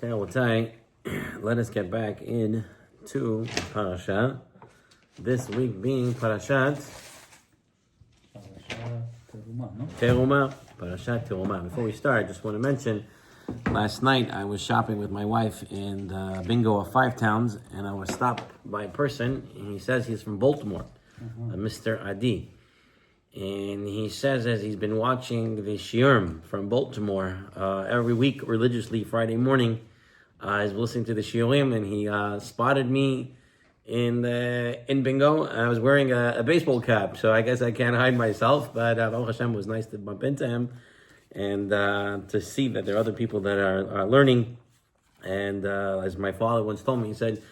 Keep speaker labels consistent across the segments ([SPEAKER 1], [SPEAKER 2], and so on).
[SPEAKER 1] Okay, well, today, let us get back into Parasha. This week being Parashat
[SPEAKER 2] Terumah, no?
[SPEAKER 1] Terumah. Parashat Terumah. Before we start, I just want to mention, last night I was shopping with my wife in the bingo of 5 towns, and I was stopped by a person, and he says he's from Baltimore, Mr. Adi. And he says as he's been watching the Shiurim from Baltimore every week religiously Friday morning, he's listening to the Shiurim, and he spotted me in bingo. I was wearing a baseball cap, so I guess I can't hide myself. But Baruch Hashem, was nice to bump into him and to see that there are other people that are learning. And as my father once told me, he said,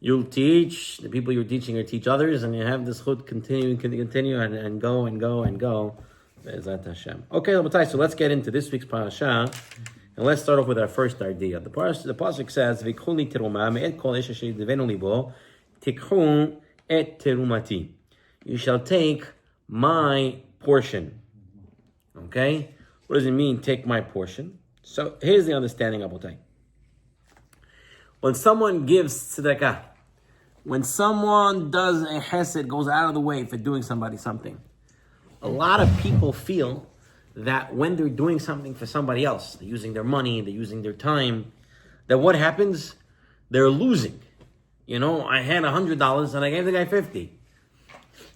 [SPEAKER 1] "You'll teach the people you're teaching or teach others, and you have this chut continue and go and go and go." Be'ezrat Hashem. Okay, so let's get into this week's parasha, and let's start off with our first idea. The pasuk says, "V'koli terumah me'et kol ish asher yidivenu libo, tikhu et terumati." You shall take my portion. Okay, what does it mean? Take my portion. So here's the understanding, Abotai. When someone gives tzedakah, when someone does a chesed, goes out of the way for doing somebody something, a lot of people feel that when they're doing something for somebody else, they're using their money, they're using their time, that what happens? They're losing. You know, I had $100 and I gave the guy 50.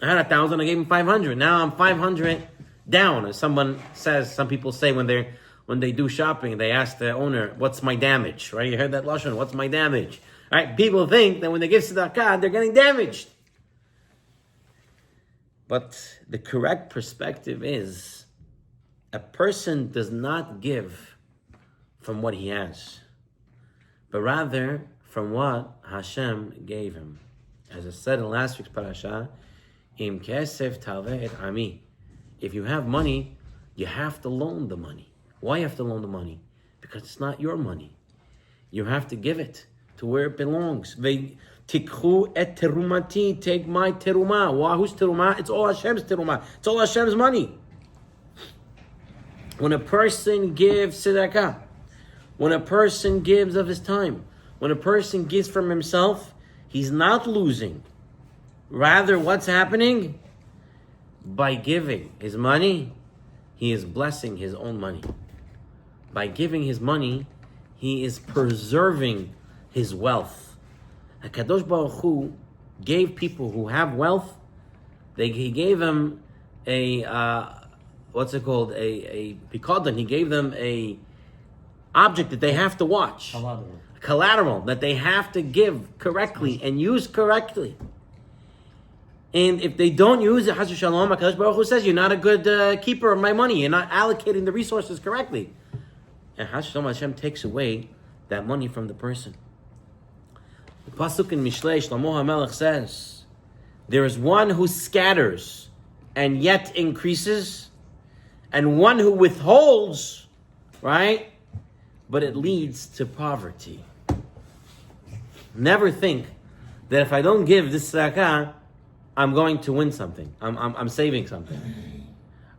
[SPEAKER 1] I had 1,000, I gave him 500. Now I'm 500 down. As someone says, some people say when they do shopping, they ask the owner, "What's my damage?" Right? You heard that lashon? What's my damage? Right? People think that when they give tzedakah, they're getting damaged. But the correct perspective is, a person does not give from what he has, but rather from what Hashem gave him. As I said in last week's parasha, Im kesef talveh et ami. If you have money, you have to loan the money. Why you have to loan the money? Because it's not your money. You have to give it to where it belongs. Tikhu et terumati, take my terumah. Why? Who's terumah? It's all Hashem's terumah. It's all Hashem's money. When a person gives tzedakah, when a person gives of his time, when a person gives from himself, he's not losing. Rather, what's happening? By giving his money, he is blessing his own money. By giving his money, he is preserving his wealth. HaKadosh Baruch Hu gave people who have wealth, he gave them a pikadon. He gave them a object that they have to watch. Collateral that they have to give correctly and use correctly. And if they don't use it, Hashem Shalom, HaKadosh Baruch Hu says, "You're not a good keeper of my money. You're not allocating the resources correctly." And Hashem takes away that money from the person. The pasuk in Mishlei, Shlomo HaMelech says, there is one who scatters and yet increases, and one who withholds, right? But it leads to poverty. Never think that if I don't give this tzedakah, I'm going to win something. I'm saving something.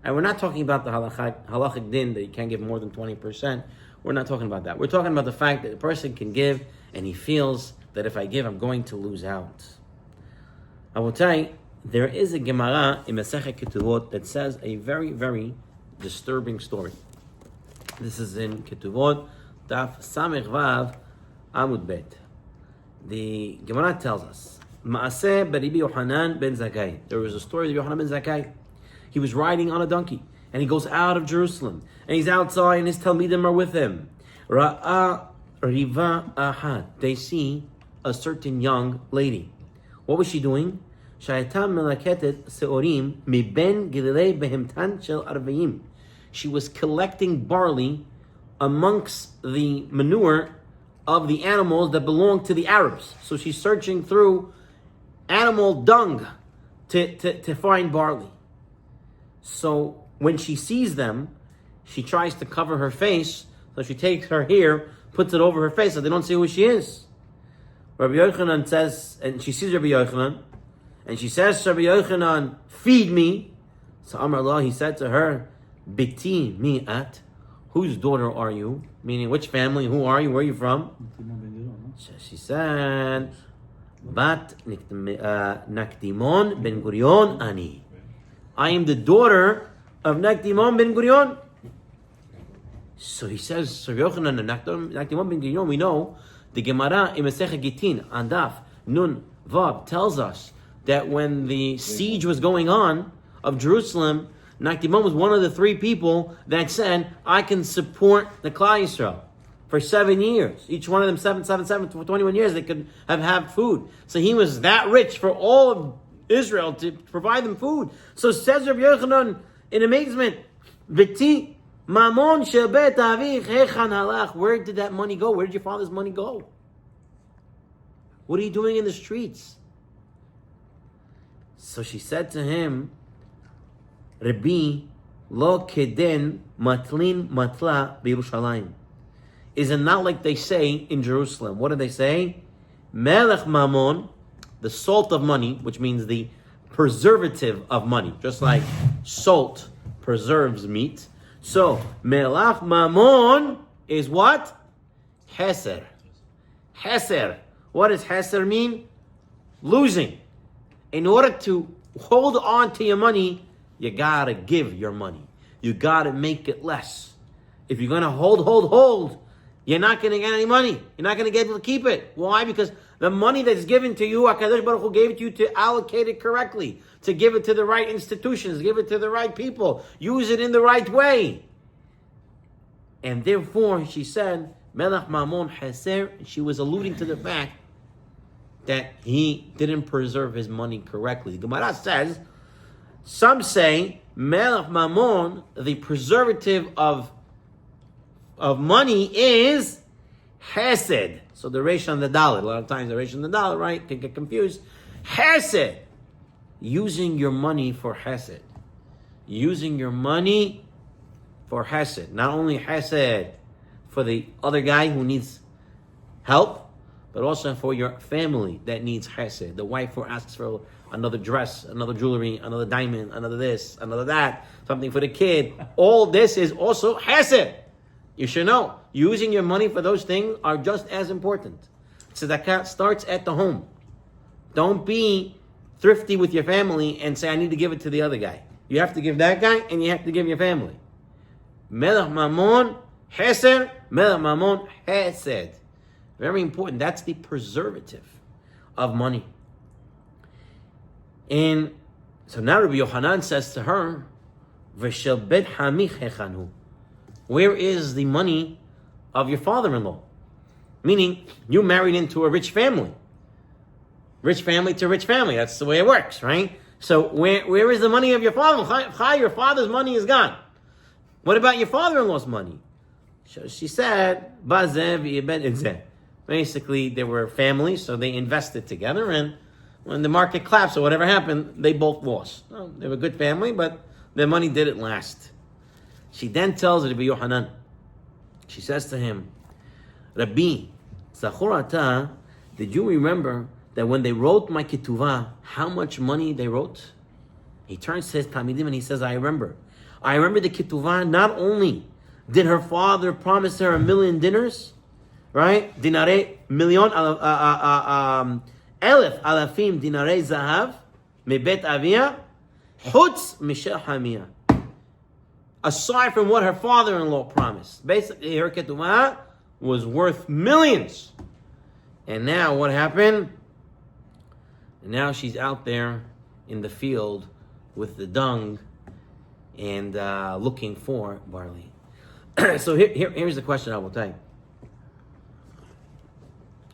[SPEAKER 1] And we're not talking about the halachic din that you can't give more than 20%. We're not talking about that. We're talking about the fact that a person can give and he feels that if I give, I'm going to lose out. I will tell you, there is a Gemara in Masechet Ketuvot that says a very, very disturbing story. This is in Ketuvot, Daf Samech Vav Amud Bet. The Gemara tells us, Maaseh Baribi Yohanan ben Zakkai. There was a story of Yohanan ben Zakkai. He was riding on a donkey, and he goes out of Jerusalem, and he's outside, and his Talmidim are with him. Ra'a Riva Ahad. They see a certain young lady. What was she doing? Shayatam melaketet seorim miben gililei behemtan shel arveim. She was collecting barley amongst the manure of the animals that belong to the Arabs. So she's searching through animal dung to find barley. So when she sees them, she tries to cover her face. So she takes her hair, puts it over her face so they don't see who she is. Rabbi Yochanan says, and she sees Rabbi Yochanan, and she says to Rabbi Yochanan, "Feed me." So Amar Allah, he said to her, "Biti mi at." whose daughter are you? Meaning, which family? Who are you? Where are you from? So she said, Bat Nakdimon ben Gurion Ani. I am the daughter of Nakdimon ben Gurion. So he says, so Yochanan and Nakdimon ben Gurion, we know the Gemara in Masechet Gitin, Andaf, Nun, Vav, tells us that when the siege was going on of Jerusalem, Nakdimon was one of the 3 people that said, I can support the Klal Yisrael for 7 years. Each one of them, 7, for 21 years, they could have food. So he was that rich for all of Israel to provide them food. So says Rabbi Yochanan in amazement, V'ti mamon shel bet avich hechan halach. Where did that money go? Where did your father's money go? What are you doing in the streets? So she said to him, Rabbi, lo keden matlin matla b'Yerushalayim. Is it not like they say in Jerusalem? What do they say? Melech mamon, the salt of money, which means the preservative of money. Just like salt preserves meat. So, melech mamon is what? Heser. Heser. What does heser mean? Losing. In order to hold on to your money, you gotta give your money. You gotta make it less. If you're gonna hold, you're not gonna get any money. You're not gonna get able to keep it. Why? Because the money that's given to you, HaKadosh Baruch Hu gave it to you to allocate it correctly, to give it to the right institutions, give it to the right people, use it in the right way. And therefore, she said, Melech Mamon Heser, she was alluding to the fact that he didn't preserve his money correctly. The Gemara says, some say, Melech Mamon, the preservative of money is Hesed. So the Resh on the Dalet, a lot of times the Resh on the Dalet, right, can get confused. Hesed. Using your money for Hesed. Using your money for Hesed. Not only Hesed for the other guy who needs help, but also for your family that needs Hesed. The wife who asks for another dress, another jewelry, another diamond, another this, another that, something for the kid. All this is also Hesed. You should know, using your money for those things are just as important. Tzedakah starts at the home. Don't be thrifty with your family and say, I need to give it to the other guy. You have to give that guy and you have to give your family. Melech Mamon, Heser, Melech Mamon, Hesed. Very important. That's the preservative of money. And so now Rabbi Yochanan says to her, V'shel bet hamich hechanu. Where is the money of your father-in-law? Meaning, you married into a rich family. Rich family to rich family. That's the way it works, right? So where is the money of your father? Your father's money is gone. What about your father-in-law's money? So she said, basically, they were families, so they invested together, and when the market collapsed or whatever happened, they both lost. Well, they were a good family, but their money didn't last. She then tells Rabbi Yochanan, she says to him, Rabbi, Zachorata, did you remember that when they wrote my ketuvah, how much money they wrote? He turns to his Talmidim and he says, I remember. I remember the ketuvah, not only did her father promise her 1,000,000 dinars, right? Dinare, million, elef alafim dinare zahav, mebet avia, chutz mishel hamia. Aside from what her father-in-law promised. Basically, her ketuvah was worth millions. And now what happened? And now she's out there in the field with the dung and looking for barley. So here's the question I will tell you.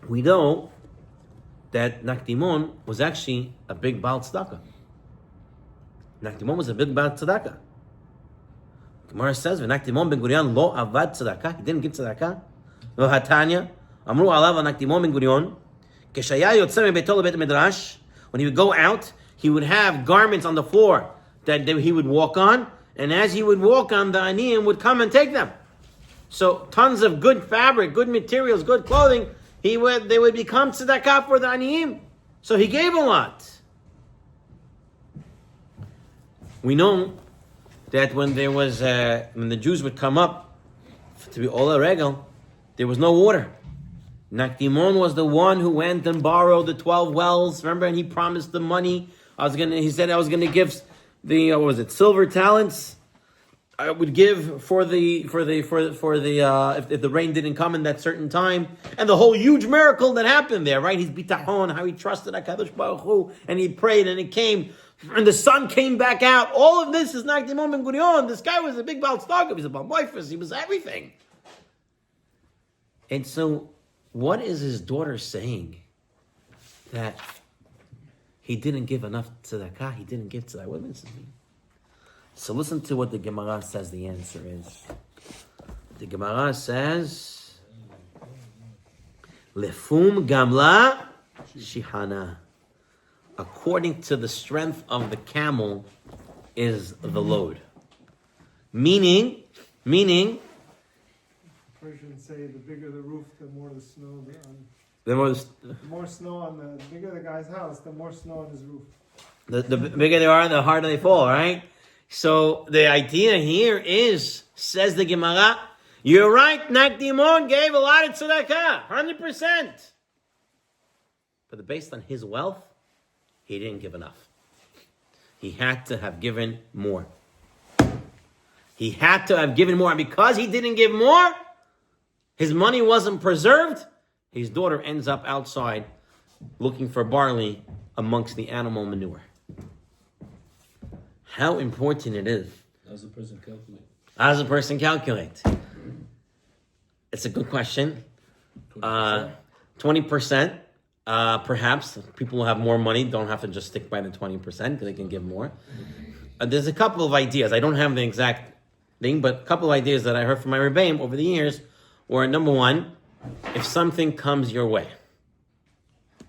[SPEAKER 1] We know that Nakdimon was actually a big Baal Tzedakah. Nakdimon was a big Baal Tzedakah. Gemara says, "Nakdimon ben Gurion lo avad tzedakah." He didn't give tzedakah. Lo hatanya. Amru alav Nakdimon ben Gurion. Keshaya yotzer mebeto lebet midrash. When he would go out, he would have garments on the floor that he would walk on, and as he would walk on, the aniyim would come and take them. So tons of good fabric, good materials, good clothing. They would become tzedakah for the aniyim. So he gave a lot. We know that when the Jews would come up to be Ola Regel, there was no water. Nakdimon was the one who went and borrowed the 12 wells. Remember, and he promised the money. He said I was gonna give the silver talents. I would give for the if the rain didn't come in that certain time, and the whole huge miracle that happened there, right? His bitachon, how he trusted HaKadosh Baruch Hu, and he prayed, and it came, and the sun came back out. All of this is Nakdimon Ben Gurion. This guy was a big Baal Tzedakah. He was a Baal Moifus. He was everything. And so, what is his daughter saying? That he didn't give enough tzedakah. He didn't give tzedakah. What does this mean? So listen to what the Gemara says the answer is. The Gemara says, Lefum gamla shihana. According to the strength of the camel is the load. Meaning,
[SPEAKER 2] Persians say the bigger the roof, the more the snow
[SPEAKER 1] the
[SPEAKER 2] more snow on the bigger the guy's house, the more snow on his roof.
[SPEAKER 1] The bigger they are, the harder they fall, right? So the idea here is, says the Gemara, you're right, Nakdimon gave a lot of tzedakah, 100%. But based on his wealth, he didn't give enough. He had to have given more. He had to have given more. And because he didn't give more, his money wasn't preserved. His daughter ends up outside looking for barley amongst the animal manure. How important it is.
[SPEAKER 3] How does a person calculate?
[SPEAKER 1] How does a person calculate? It's a good question. 20%. Perhaps people who have more money don't have to just stick by the 20% because they can give more. There's a couple of ideas. I don't have the exact thing, but a couple of ideas that I heard from my Rebbeim over the years were, number one, if something comes your way.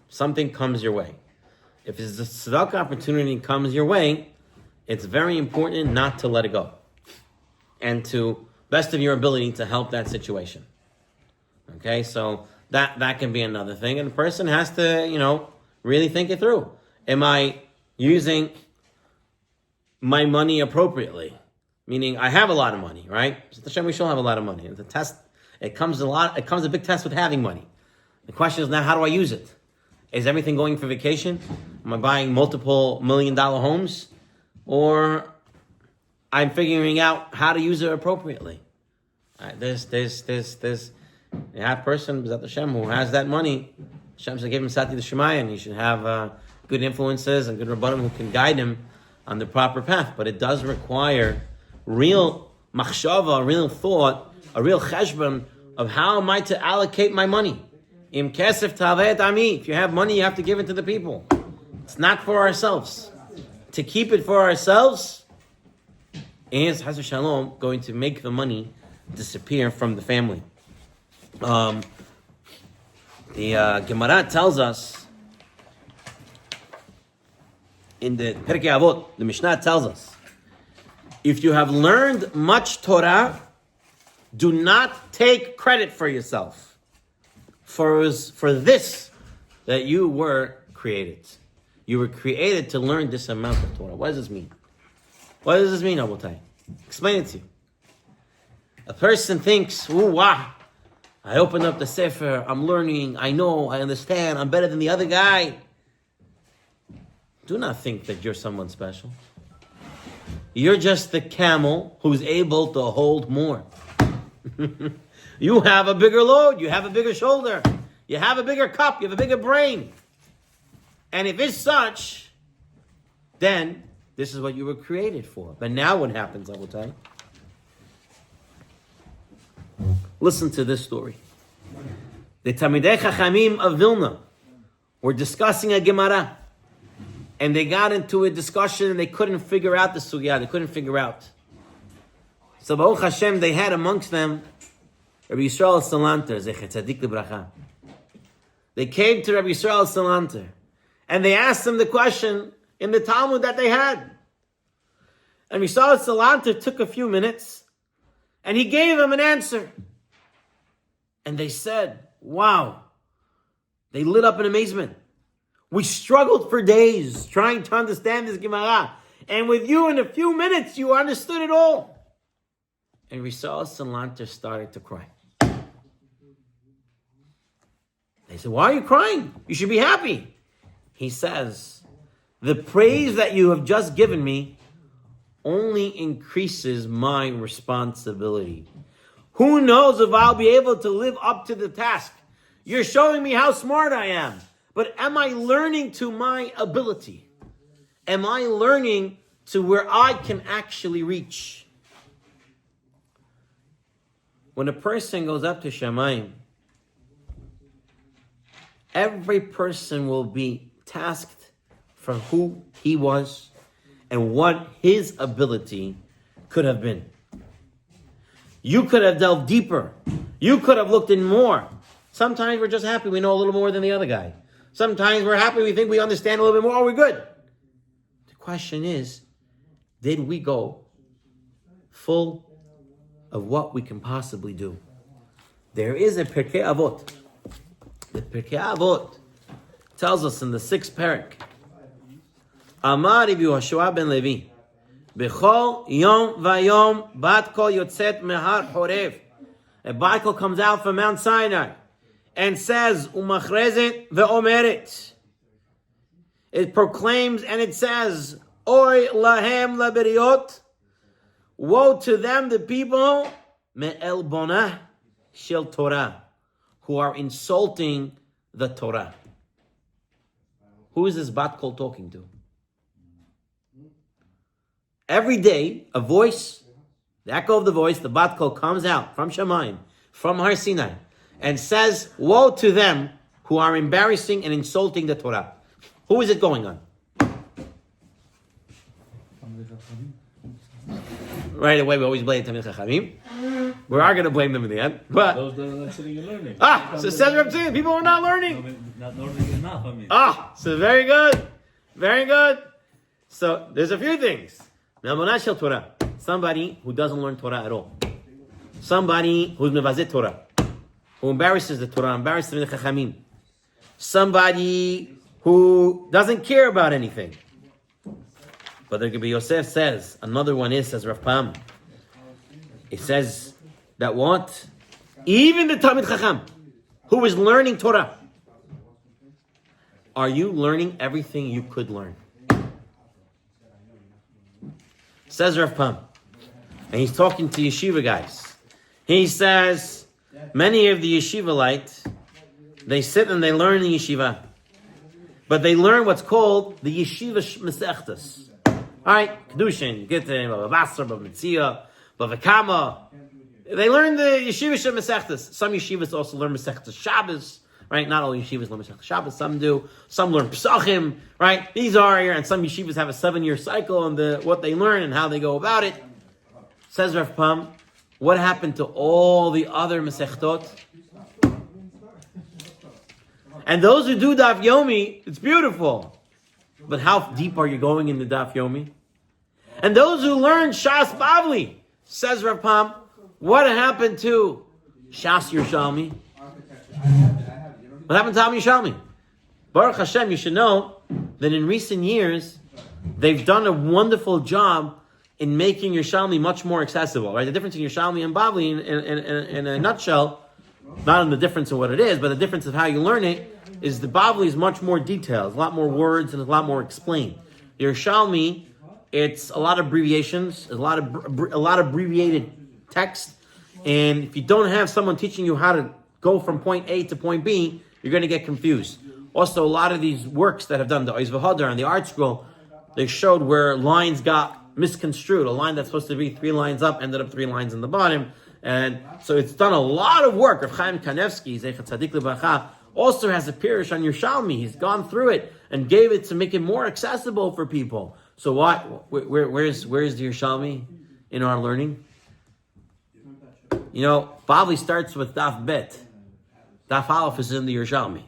[SPEAKER 1] If it's a tzedakah opportunity comes your way, it's very important not to let it go. And to best of your ability to help that situation. Okay, so that can be another thing. And the person has to, really think it through. Am I using my money appropriately? Meaning I have a lot of money, right? We shall have a lot of money. It's a test. It comes a big test with having money. The question is now, how do I use it? Is everything going for vacation? Am I buying multiple $1 million homes? Or I'm figuring out how to use it appropriately. There's a person, B'ezrat Hashem, who has that money. Hashem should give him Sati D'Shemaya, and he should have good influences and good Rabbanim who can guide him on the proper path. But it does require real machshava, a real thought, a real cheshbon of how am I to allocate my money. Im kesef tavet ami. If you have money, you have to give it to the people. It's not for ourselves. To keep it for ourselves is, Chas v'shalom, going to make the money disappear from the family. The Gemara tells us, in the Perkei Avot, the Mishnah tells us, if you have learned much Torah, do not take credit for yourself. For it was for this that you were created. You were created to learn this amount of Torah. What does this mean? What does this mean, Abotai? Explain it to you. A person thinks, ooh, wow, I opened up the Sefer, I'm learning, I know, I understand, I'm better than the other guy. Do not think that you're someone special. You're just the camel who's able to hold more. You have a bigger load, you have a bigger shoulder, you have a bigger cup, you have a bigger brain. And if it's such, then this is what you were created for. But now what happens, I will tell you. Listen to this story. The Talmidei Chachamim of Vilna were discussing a Gemara. And they got into a discussion and they couldn't figure out the sugya. They couldn't figure out. So Baruch Hashem, they had amongst them Rabbi Yisrael Salanter, Zecher Tzadik Libracha. They came to Rabbi Yisrael Salanter. And they asked him the question in the Talmud that they had. And Yisrael Salanter took a few minutes and he gave them an answer. And they said, wow. They lit up in amazement. We struggled for days trying to understand this Gemara. And with you in a few minutes, you understood it all. And Rizal Salanter started to cry. They said, why are you crying? You should be happy. He says, the praise that you have just given me only increases my responsibility. Who knows if I'll be able to live up to the task? You're showing me how smart I am. But am I learning to my ability? Am I learning to where I can actually reach? When a person goes up to Shamayim, every person will be tasked for who he was and what his ability could have been. You could have delved deeper. You could have looked in more. Sometimes we're just happy we know a little more than the other guy. Sometimes we're happy we think we understand a little bit more. Oh, we're good. The question is, did we go full of what we can possibly do? There is a Pirkei Avot. The Pirkei Avot tells us in the 6th parak, Amar Rabbi Yehoshua ben Levi, B'chol yom vayom bat kol yotzet mehar Horev. A bat kol comes out from Mount Sinai and says, Umachrezet ve'omeret. It proclaims and it says, Oy lahem laberiot. Woe to them, the people, me'el bonah shel Torah, who are insulting the Torah. Who is this bat kol talking to? Every day, a voice, the echo of the voice, the bat kol comes out from Shamayim, from Har Sinai, and says, woe to them who are embarrassing and insulting the Torah. Who is it going on? Right away, we always blame Tamil Chachamim. We are going to blame them in the end. But
[SPEAKER 3] those that are sitting and learning.
[SPEAKER 1] so says Reb Tzvi, people are not learning.
[SPEAKER 3] Not learning enough, I mean.
[SPEAKER 1] So very good. Very good. So there's a few things. Me'amonah shel Torah. Somebody who doesn't learn Torah at all. Somebody who's mevazet Torah. Who embarrasses the Torah, embarrasses the Chachamim. Somebody who doesn't care about anything. But the Rabbi Yosef says, another one is, says Rav Pam. It says that what? Even the Talmid Chacham, who is learning Torah, are you learning everything you could learn? Says Rav Pam. And he's talking to yeshiva guys. He says, many of the yeshivalites, they sit and they learn in yeshiva. But they learn what's called the yeshiva mesechtas. Alright, Kedushin, Gittim, Bava Basra, Bava Metzia, Bava Kama. They learn the yeshiva mesechtas. Some yeshivas also learn mesechtas Shabbos. Right? Not all yeshivas learn mesechtas Shabbos. Some do. Some learn Pesachim. Right? These are here, and some yeshivas have a 7-year cycle on what they learn and how they go about it. Says Rav Pam, what happened to all the other mesechtot? And those who do Daf Yomi, it's beautiful. But how deep are you going in the Daf Yomi? And those who learn Shas Bavli, says Rav Pam, what happened to Shas Yerushalmi? What happened to Am Yerushalmi? Baruch Hashem, you should know that in recent years, they've done a wonderful job in making Yerushalmi much more accessible. Right? The difference in Yerushalmi and Bavli, in a nutshell, not in the difference of what it is, but the difference of how you learn it, is the Bavli is much more detailed, a lot more words, and a lot more explained. Yerushalmi, it's a lot of abbreviations, a lot of abbreviated text, and if you don't have someone teaching you how to go from point A to point B, you're going to get confused. Also, a lot of these works that have done the Oiz V'Hadar and the Art Scroll, they showed where lines got misconstrued. A line that's supposed to be 3 lines up ended up 3 lines in the bottom, and so it's done a lot of work. Rav Chaim Kanevsky, Zeichat Tzadik Lebracha, also has a pirish on Yerushalmi. He's gone through it and gave it to make it more accessible for people. So what? Where's the Yerushalmi in our learning? You know, Bavli starts with Daf Bet. Daf Aleph is in the Yerushalmi.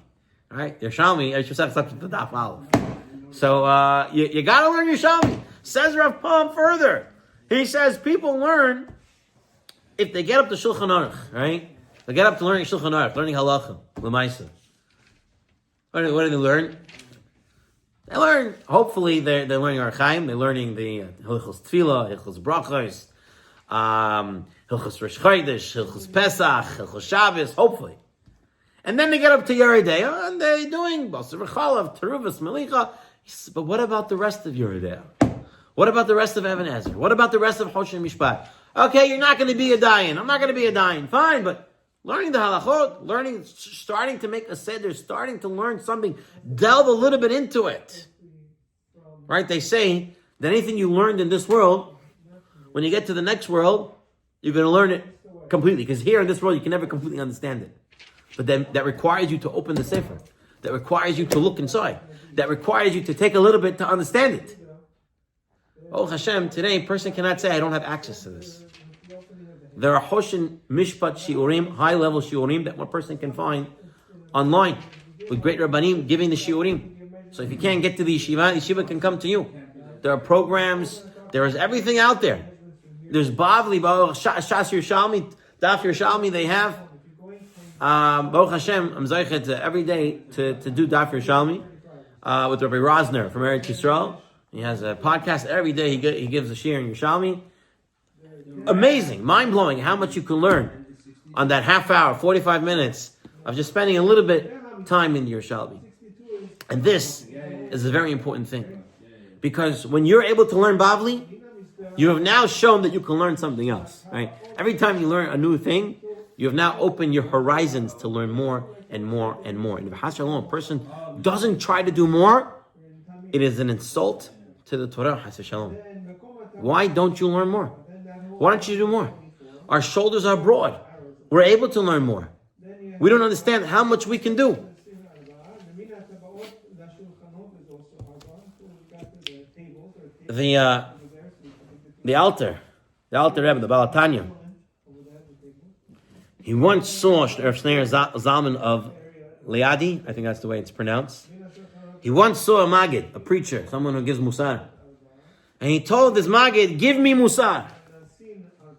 [SPEAKER 1] All right, Yerushalmi, I should have starts with the Daf Aleph. So you got to learn Yerushalmi. Says Rav Pam further. He says people learn if they get up to Shulchan Aruch, right? They get up to learning Shulchan Aruch, learning halacha, l'maisa. What do they learn? They learn, hopefully, they're learning Archaim, they're learning the Hilchos Tefillah, Hilchos Brachos. Hilchos Rosh Chodesh, Hilchos Pesach, Hilchos Shabbos, hopefully. And then they get up to Yeridea, and they're doing Basar V'chalav, Teruvah, Melicha. But what about the rest of Yeridea? What about the rest of Even Ezer? What about the rest of Choshen Mishpat? Okay, you're not going to be a dayan. I'm not going to be a dayan. Fine, but learning the halachot, starting to make a seder, starting to learn something, delve a little bit into it. Right? They say that anything you learned in this world, when you get to the next world, you're going to learn it completely. Because here in this world, you can never completely understand it. But then that requires you to open the sefer. That requires you to look inside. That requires you to take a little bit to understand it. Oh Hashem, today a person cannot say, I don't have access to this. There are Hoshen Mishpat Shiurim, high-level Shiurim, that one person can find online with great Rabbanim giving the Shiurim. So if you can't get to the yeshiva can come to you. There are programs, there is everything out there. There's Bavli, Shas Yerushalmi, Daf Yerushalmi, they have. Baruch Hashem, I'm zeichet every day to do Daf Yerushalmi with Rabbi Rosner from Eretz Yisrael. He has a podcast every day. He gives a shir in Yerushalmi. Amazing, mind-blowing how much you can learn on that half hour, 45 minutes of just spending a little bit time in Yerushalmi. And this is a very important thing. Because when you're able to learn Bavli, you have now shown that you can learn something else. Right? Every time you learn a new thing, you have now opened your horizons to learn more and more and more. And if a person doesn't try to do more, it is an insult to the Torah. Why don't you learn more? Why don't you do more? Our shoulders are broad. We're able to learn more. We don't understand how much we can do. The Alter Rebbe, the Baal Tanya, he once saw Rav Shneir Zalman of Liadi, I think that's the way it's pronounced. He once saw a Magid, a preacher, someone who gives Musar. And he told this Magid, give me Musar.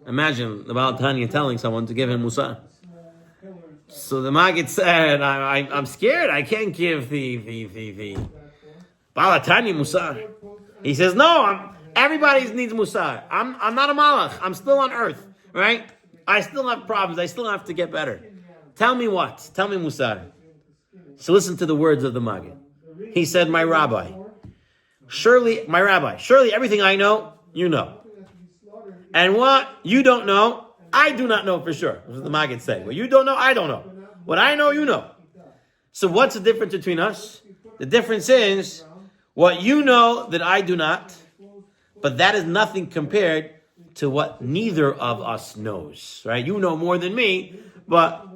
[SPEAKER 1] Imagine the Baal Tanya telling someone to give him Musar. So the Magid said, I'm scared, I can't give the Baal Tanya Musar. He says, no, everybody needs Musar. I'm not a Malach, I'm still on earth, right? I still have problems, I still have to get better. Tell me what? Tell me Musar. So listen to the words of the Magid. He said, my rabbi, surely everything I know, you know. And what you don't know, I do not know for sure. That's what the Maggid say. What you don't know, I don't know. What I know, you know. So what's the difference between us? The difference is, what you know that I do not, but that is nothing compared to what neither of us knows. Right? You know more than me, but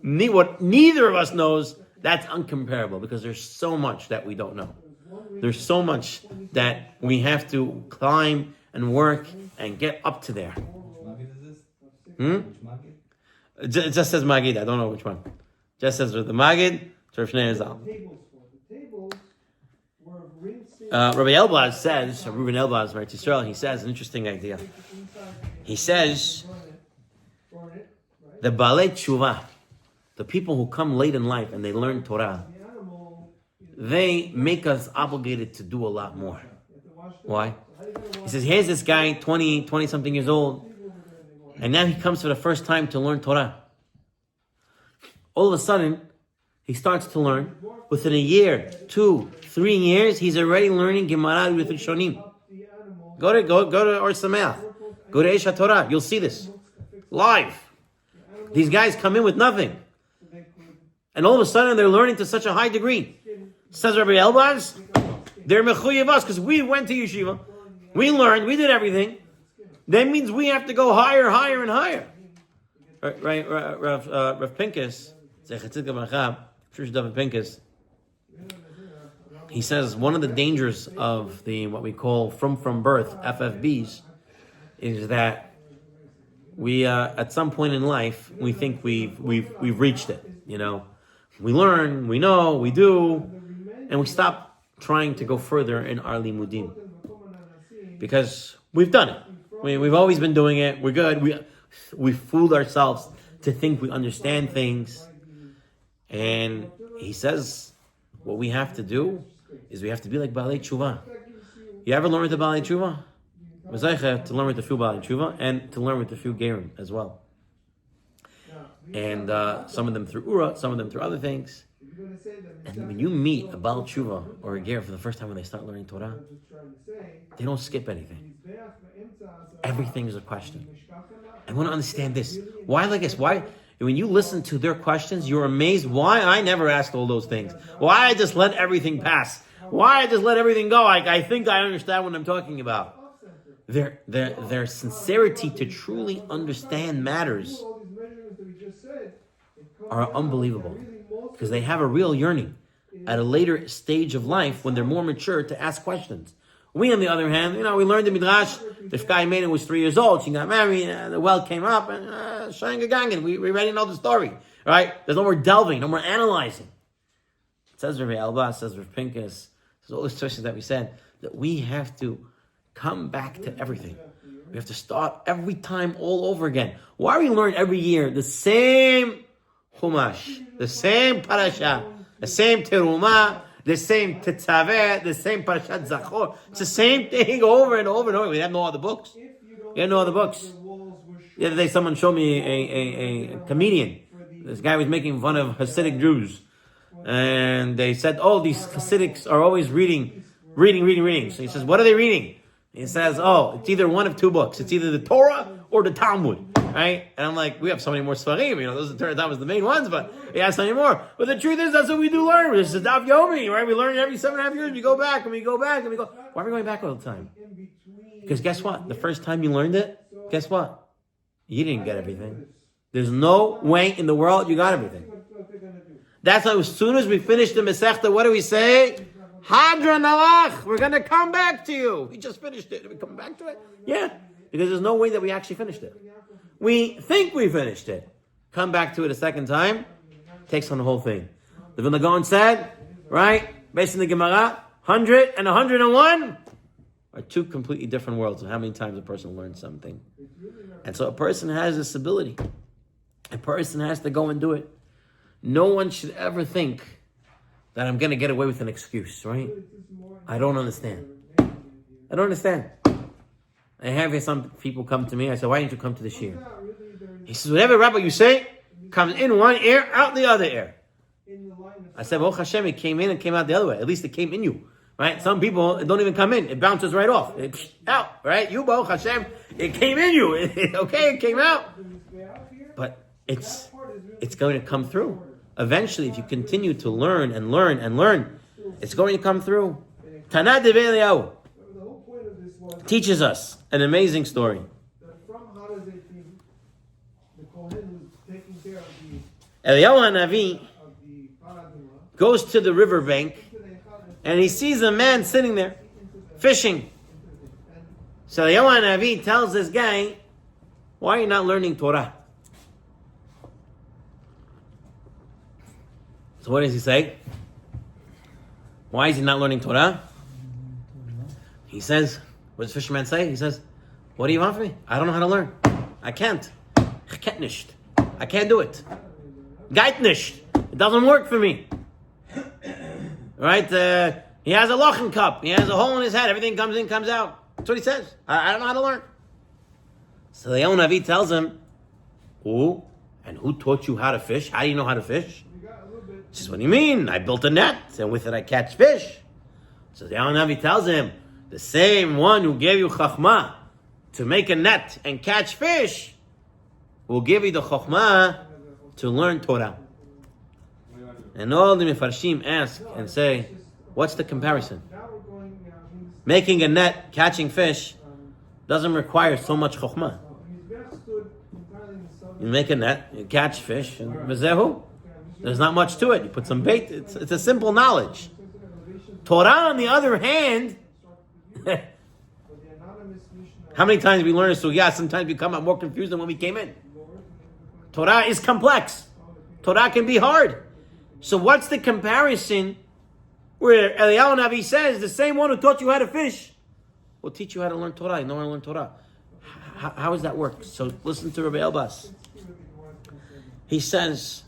[SPEAKER 1] what neither of us knows, that's uncomparable, because there's so much that we don't know. There's so much that we have to climb and work and get up to there. It just says Magid. I don't know which one. It just says with the Magid, Rav Shneir Zalman. Rabbi Elbaz says, Reuben Elbaz, Eretz Yisrael, he says an interesting idea. He says, the Balei Tshuva, the people who come late in life and they learn Torah, they make us obligated to do a lot more. Why? He says, here's this guy, 20-something years old, and now he comes for the first time to learn Torah. All of a sudden, he starts to learn. Within a year, 2, 3 years, he's already learning Gemara with Rishonim. Go to Or Sameach. Go to Eish HaTorah. You'll see this. Live. These guys come in with nothing. And all of a sudden, they're learning to such a high degree. Says Rabbi Elbaz, they're mechuyev us, because we went to yeshiva. We learned. We did everything. That means we have to go higher, higher, and higher. Right, Rav Pinkus, Pinkus, he says one of the dangers of the what we call from birth FFBs is that we at some point in life we think we've reached it. You know, we learn, we know, we do, and we stop trying to go further in our limudim because we've done it. We've always been doing it. We're good. We fooled ourselves to think we understand things. And he says, what we have to do is we have to be like Balei Tshuva. You ever learn the Balei Tshuva? Mezaicha to learn with the few Baalei Tshuva and to learn with the few Gerim as well. And some of them through Ura, some of them through other things. And when you meet a Baal Tshuva or a Ger for the first time when they start learning Torah, they don't skip anything. Everything is a question. I want to understand this. Why like this? Why? When you listen to their questions, you're amazed why I never asked all those things. Why I just let everything pass. Why I just let everything go. I think I understand what I'm talking about. Their sincerity to truly understand matters are unbelievable. Because they have a real yearning at a later stage of life when they're more mature to ask questions. We, on the other hand, we learned the Midrash. This guy made it was 3 years old. She got married. The well came up, and Shayin Gagangan. We already know the story, right? There's no more delving, no more analyzing. It says Rav Elba, says Rav Pinkus, says all the sources that we said that we have to come back to everything. We have to start every time all over again. Why do we learn every year the same Chumash, the same parasha, the same Terumah, the same Tetzaveh, the same Parashat Zachor? It's the same thing over and over and over. We have no other books. We have no other books. The other day, someone showed me a comedian. This guy was making fun of Hasidic Jews, and they said, "Oh, these Hasidics are always reading." So he says, "What are they reading?" He says, "Oh, it's either one of 2 books. It's either the Torah or the Talmud." Right? And I'm like, we have so many more Sfarim. Those are the the main ones, but we have so many more. But the truth is, that's what we do learn. This is Daf Yomi, right? We learn every 7.5 years. We go back and we go back and we go. Why are we going back all the time? Because guess what? The first time you learned it, guess what? You didn't get everything. There's no way in the world you got everything. That's why as soon as we finish the Masechta, what do we say? Hadran alach. We're going to come back to you. We just finished it. Are we coming back to it? Yeah. Because there's no way that we actually finished it. We think we finished it. Come back to it a second time. Takes on the whole thing. The Vilna Gaon said, right? Based on the Gemara, 100 and 101 are 2 completely different worlds of how many times a person learns something. And so a person has this ability. A person has to go and do it. No one should ever think that I'm going to get away with an excuse, right? I don't understand. I have some people come to me. I said, "Why didn't you come to the shir?" He says, "Whatever rabbi you say comes in one ear, out the other ear." I said, "Well, Hashem, it came in and came out the other way. At least it came in you, right? Some people, it don't even come in. It bounces right off. It's out, right? You, Baruch Hashem, it came in you. It came out. But it's going to come through. Eventually, if you continue to learn and learn and learn, it's going to come through. Tanah Devei Eliyahu teaches us an amazing story. Eliyahu Hanavi goes to the riverbank and he sees a man sitting there fishing. So Eliyahu Hanavi tells this guy, "Why are you not learning Torah?" So what does he say? Why is he not learning Torah? He says, what does the fisherman say? He says, "What do you want from me? I don't know how to learn. I can't. I can't do it. Geht nicht. It doesn't work for me." Right? He has a lochen cup. He has a hole in his head. Everything comes in, comes out. That's what he says. I don't know how to learn. So the Eliyahu Hanavi tells him, "Who? And who taught you how to fish? How do you know how to fish?" He says, "What do you mean? I built a net, and with it I catch fish." So the Eliyahu Hanavi tells him, "The same one who gave you chachma to make a net and catch fish will give you the chachma to learn Torah." And all the Mefarshim ask and say, what's the comparison? Making a net, catching fish, doesn't require so much chachma. You make a net, you catch fish, and v'zehu. There's not much to it. You put some bait. It's a simple knowledge. Torah, on the other hand, how many times we learn a sugya? Sometimes we come out more confused than when we came in. Torah is complex. Torah can be hard. So what's the comparison where Eliyahu Hanavi says, the same one who taught you how to fish will teach you how to learn Torah. You know how to learn Torah. How does that work? So listen to Rabbi Elbas. He says,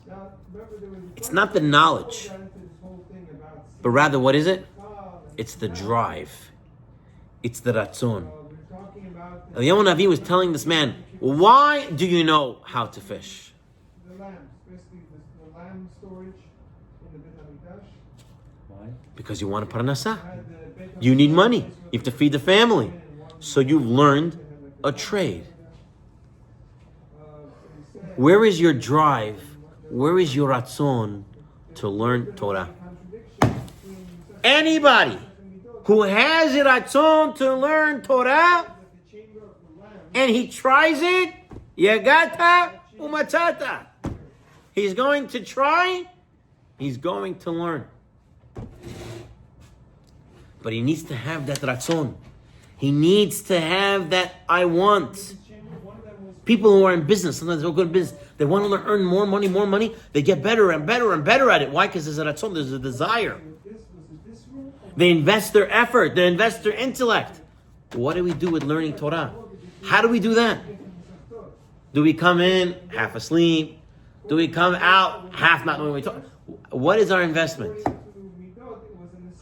[SPEAKER 1] it's not the knowledge, but rather what is it? It's the drive. It's the ratzon. Eliyahu Navi was telling this man, why do you know how to fish?
[SPEAKER 2] The lambs, basically the lamb storage in the Beit HaMikdash.
[SPEAKER 3] Why?
[SPEAKER 1] Because you want a parnassa.
[SPEAKER 2] Had the Beit
[SPEAKER 1] You need
[SPEAKER 2] HaMikdash
[SPEAKER 1] money.
[SPEAKER 2] was
[SPEAKER 1] You have to feed the family. So you've learned a trade. Where is your drive? Where is your ratzon to learn Torah? Anybody who has a ratzon to learn Torah and he tries it, yagata umatata. He's going to try, he's going to learn. But he needs to have that ratzon. He needs to have that I want. People who are in business, sometimes they're good in business, they want to earn more money, they get better and better and better at it. Why? Because there's a ratzon, there's a desire. They invest their effort, they invest their intellect. What do we do with learning Torah? How do we do that? Do we come in half asleep? Do we come out half not knowing what we talk? What is our investment?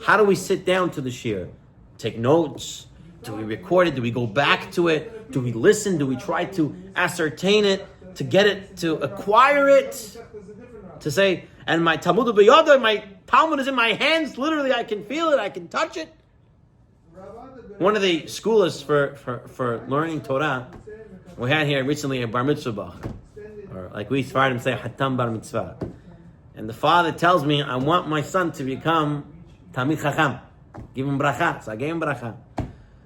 [SPEAKER 1] How do we sit down to the shir? Take notes? Do we record it? Do we go back to it? Do we listen? Do we try to ascertain it? To get it? To acquire it? To say, and my Talmud b'yada, my Talmud is in my hands. Literally, I can feel it. I can touch it. One of the scholars for learning Torah, we had here recently a bar mitzvah bach, or like we Sephardim say, hatam bar mitzvah. And the father tells me, I want my son to become Talmid Chacham. Give him bracha. So I gave him bracha.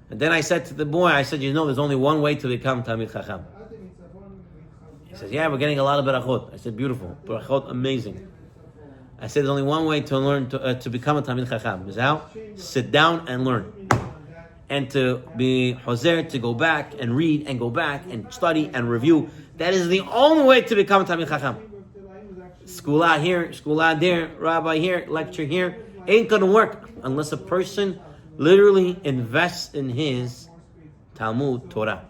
[SPEAKER 1] And then I said to the boy, I said, you know, there's only one way to become Talmid Chacham. He says, yeah, we're getting a lot of berachot. I said, beautiful. Berachot, amazing. I said, there's only one way to learn, to become a Talmid Chacham. Is how? Sit down and learn. And to be hozer, to go back and read and go back and study and review. That is the only way to become a Talmid Chacham. School out here, school out there, rabbi here, lecture here. Ain't gonna work unless a person literally invests in his Talmud Torah.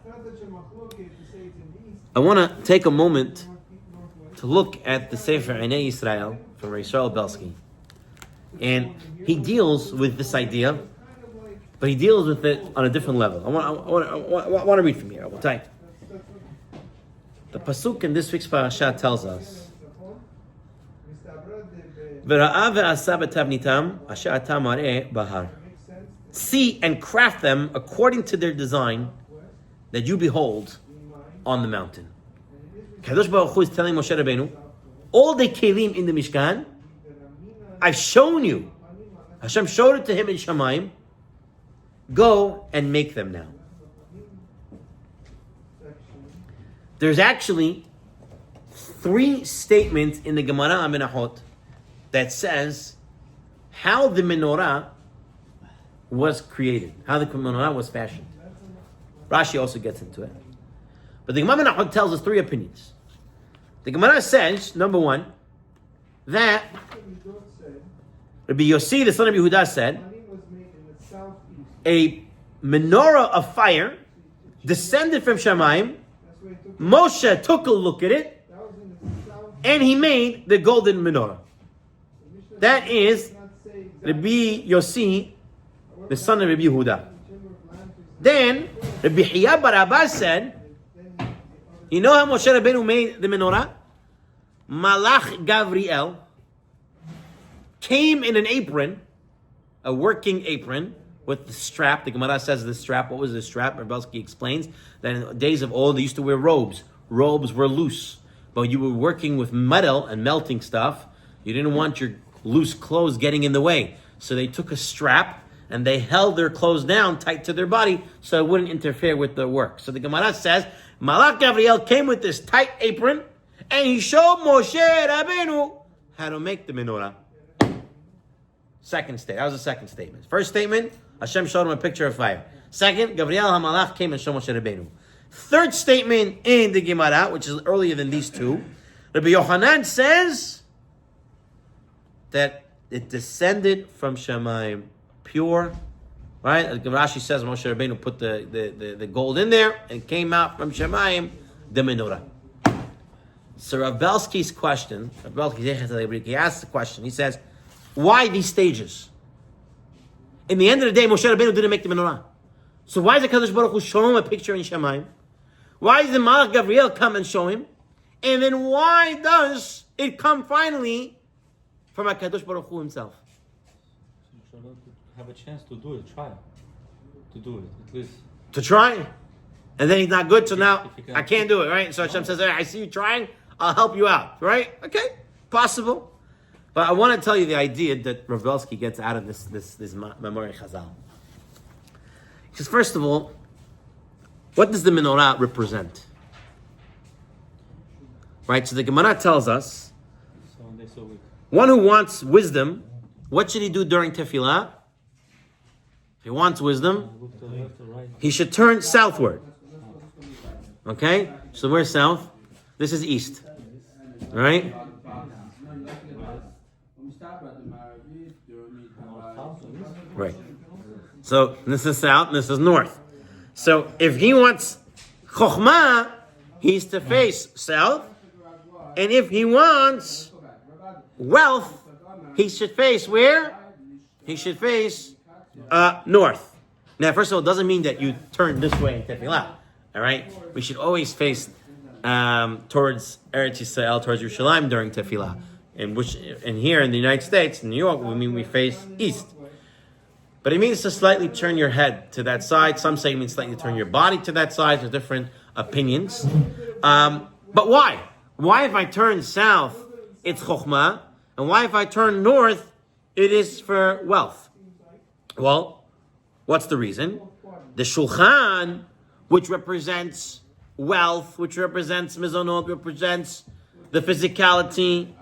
[SPEAKER 1] I want to take a moment to look at the Sefer Einei Yisrael from Yisrael Belsky. And he deals with this idea, but he deals with it on a different level. I want to read from here. I will type. The pasuk in this week's parasha tells us, see and craft them according to their design that you behold on the mountain. Kadosh Baruch Hu is telling Moshe Rabbeinu, all the kelim in the Mishkan, I've shown you. Hashem showed it to him in Shamayim. Go and make them now. There's actually 3 statements in the Gemara Amenahot that says how the menorah was created, how the menorah was fashioned. Rashi also gets into it. But the Gemara Amenahot tells us 3 opinions. The Gemara says, number 1, that Rabbi Yossi, the son of Yehuda, said, a menorah of fire descended from Shamayim. Moshe took a look at it, and he made the golden menorah. That is Rabbi Yossi, the son of Rabbi Yehuda. Then Rabbi Hiya bar Abba said, you know how Moshe Rabbeinu made the menorah? Malach Gavriel came in an apron, a working apron, with the strap. The Gemara says the strap. What was the strap? Rebelsky explains that in the days of old, they used to wear robes. Robes were loose. But you were working with metal and melting stuff. You didn't want your loose clothes getting in the way. So they took a strap and they held their clothes down tight to their body so it wouldn't interfere with the work. So the Gemara says, Malach Gavriel came with this tight apron and he showed Moshe Rabbeinu how to make the menorah. Second statement. That was the second statement. First statement, Hashem showed him a picture of fire. Second, Gabriel HaMalach came and showed Moshe Rabbeinu. Third statement in the Gemara, which is earlier than these 2, Rabbi Yochanan says that it descended from Shamayim, pure, right? As Rashi says, Moshe Rabbeinu put the gold in there and came out from Shamayim, the menorah. So Rav Belsky's question, he asks the question, he says, why these stages? In the end of the day, Moshe Rabbeinu didn't make the menorah. So why does the Kadosh Baruch Hu show him a picture in Shamayim? Why does the Malach Gabriel come and show him? And then why does it come finally from HaKadosh Baruch Hu himself?
[SPEAKER 3] So you should have a chance to do it, try to do it, at least.
[SPEAKER 1] To try. And then he's not good, so now
[SPEAKER 3] If you can-
[SPEAKER 1] I can't do it, right? So Hashem says, hey, I see you trying, I'll help you out, right? Okay, possible. But I want to tell you the idea that Rav Belsky gets out of this Memory Chazal. Because first of all, what does the menorah represent? Right, so the Gemara tells us,
[SPEAKER 3] 7 days a week.
[SPEAKER 1] one who wants wisdom, what should he do during tefillah? If he wants wisdom,
[SPEAKER 3] Look to the left or right.
[SPEAKER 1] he should turn southward. Okay? So where's south? This is east. Right? Right. So this is south and this is north. So if he wants chokhmah, he's to face south. And if he wants wealth, he should face where? He should face north. Now, first of all, it doesn't mean that you turn this way in tefillah. All right? We should always face towards Eretz Yisrael, towards Yerushalayim during tefillah. And here in the United States, in New York, we face east. But it means to slightly turn your head to that side. Some say it means slightly turn your body to that side. There's different opinions. But why? Why if I turn south, it's chokhmah? And why if I turn north, it is for wealth? Well, what's the reason? The shulchan, which represents wealth, which represents mizonot, represents the physicality,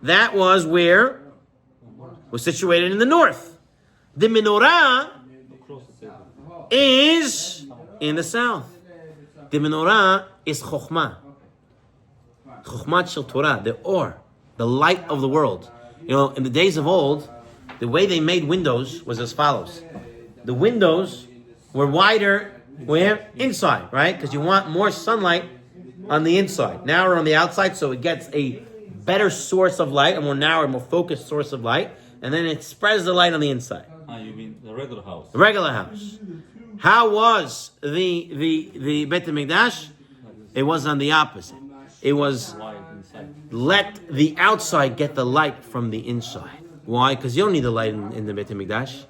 [SPEAKER 1] that was where? Was situated in the north. The menorah is in the south. The menorah is chokhmah. Chokhmat shel Torah, the or, the light of the world. You know, in the days of old, the way they made windows was as follows. The windows were wider where? Inside, right? Because you want more sunlight on the inside. Now we're on the outside, so it gets a better source of light, a more narrow, more focused source of light, and then it spreads the light on the inside.
[SPEAKER 3] You mean the regular house?
[SPEAKER 1] The regular house. How was the Beit HaMikdash? It was on the opposite. It was
[SPEAKER 3] Wide inside.
[SPEAKER 1] let the outside get the light from the inside. Why? Because you don't need the light in the Beit HaMikdash.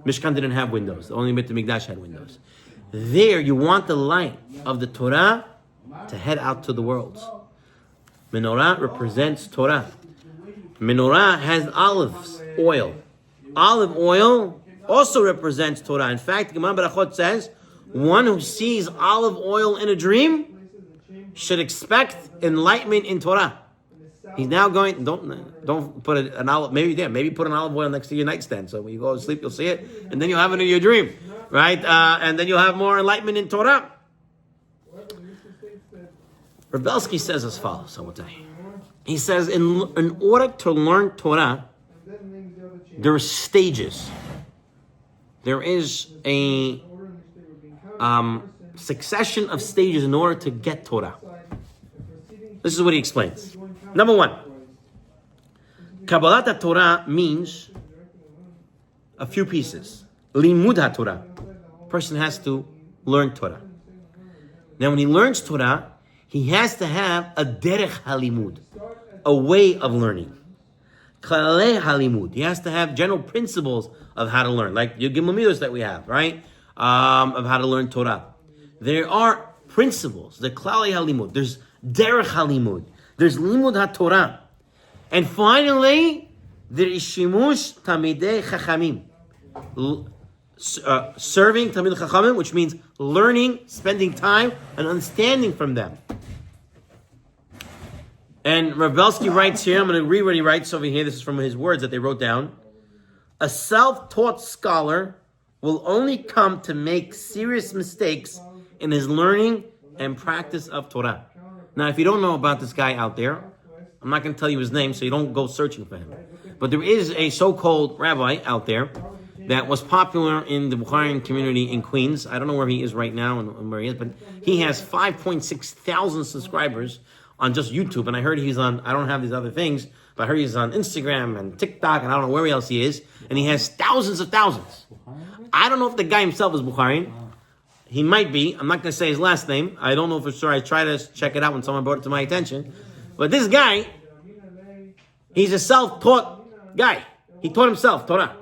[SPEAKER 1] Mishkan didn't have windows. Only Beit HaMikdash had windows. There, you want the light of the Torah to head out to the world. Menorah represents Torah. Menorah has olive oil. Olive oil also represents Torah. In fact, Gemara Berachot says, one who sees olive oil in a dream should expect enlightenment in Torah. He's now going. Don't put an olive. Maybe put an olive oil next to your nightstand. So when you go to sleep, you'll see it, and then you'll have it in your dream, right? And then you'll have more enlightenment in Torah. Rav Belsky says as follows. I will tell you. He says, in order to learn Torah, there are stages. There is a succession of stages in order to get Torah. This is what he explains. Number one, Kabbalat Torah means a few pieces. Limud HaTorah. Person has to learn Torah. Now, when he learns Torah, he has to have a derech halimud, a way of learning. Klalei halimud. He has to have general principles of how to learn, like your Gimel Midos that we have, right? Of how to learn Torah. There are principles, the klalei halimud. There's derech halimud. There's limud haTorah. And finally, there is shimush tamidei chachamim. Serving tamid chachamim, which means learning, spending time, and understanding from them. And Rav Belsky writes here, I'm going to read what he writes over here. This is from his words that they wrote down. A self-taught scholar will only come to make serious mistakes in his learning and practice of Torah. Now, if you don't know about this guy out there, I'm not going to tell you his name, so you don't go searching for him. But there is a so-called rabbi out there that was popular in the Bukharian community in Queens. I don't know where he is right now and where he is, but he has 5.6 thousand subscribers on just YouTube. And I heard he's on, I don't have these other things, but I heard he's on Instagram and TikTok and I don't know where else he is, and he has thousands of thousands. I don't know if the guy himself is Bukharian. He might be. I'm not going to say his last name. I don't know for sure. I tried to check it out when someone brought it to my attention. But this guy, he's a self-taught guy. He taught himself Torah.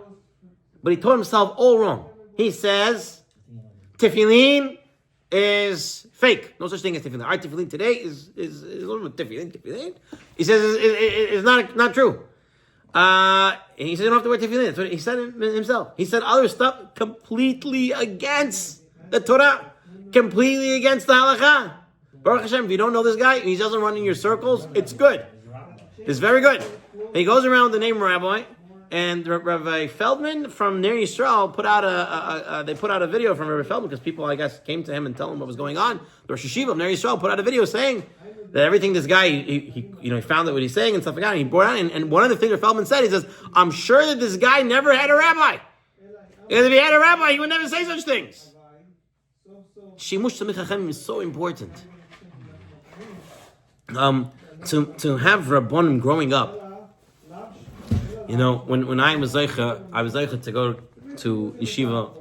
[SPEAKER 1] But he taught himself all wrong. He says tefillin is fake. No such thing as tefillin. Our tefillin today is a little bit tefillin. He says it's not true. He said you don't have to wear tefillin. That's what he said himself. He said other stuff completely against the Torah, completely against the halakha. Baruch Hashem, if you don't know this guy, he doesn't run in your circles, it's good. It's very good. He goes around with the name Rabbi, and Rabbi Feldman from Ner Yisrael put out a video from Rabbi Feldman, because people, I guess, came to him and tell him what was going on. The Rosh Hashiva of Ner Yisrael put out a video saying that everything this guy, he found out what he's saying and stuff like that, and he brought out, and one of the things Rabbi Feldman said, he says, I'm sure that this guy never had a rabbi. Because if he had a rabbi, he would never say such things. Shimush Tamid Chachamim is so important. To have Rabbonim growing up, when I was zeicha to go to yeshiva.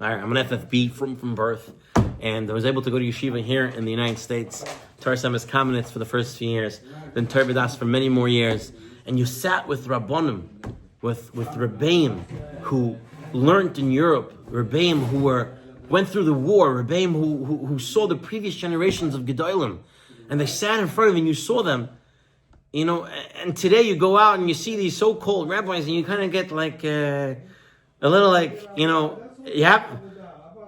[SPEAKER 1] I'm an FFB from birth, and I was able to go to yeshiva here in the United States. Torah Semes Kamenetz for the first few years, then Torah Das for many more years, and you sat with Rabbonim, with Rebbeim who learned in Europe, Rebbeim who went through the war, Rebbeim who saw the previous generations of Gedolim, and they sat in front of you and you saw them, and today you go out and you see these so-called rabbis and you kind of get like a little like, Yiftach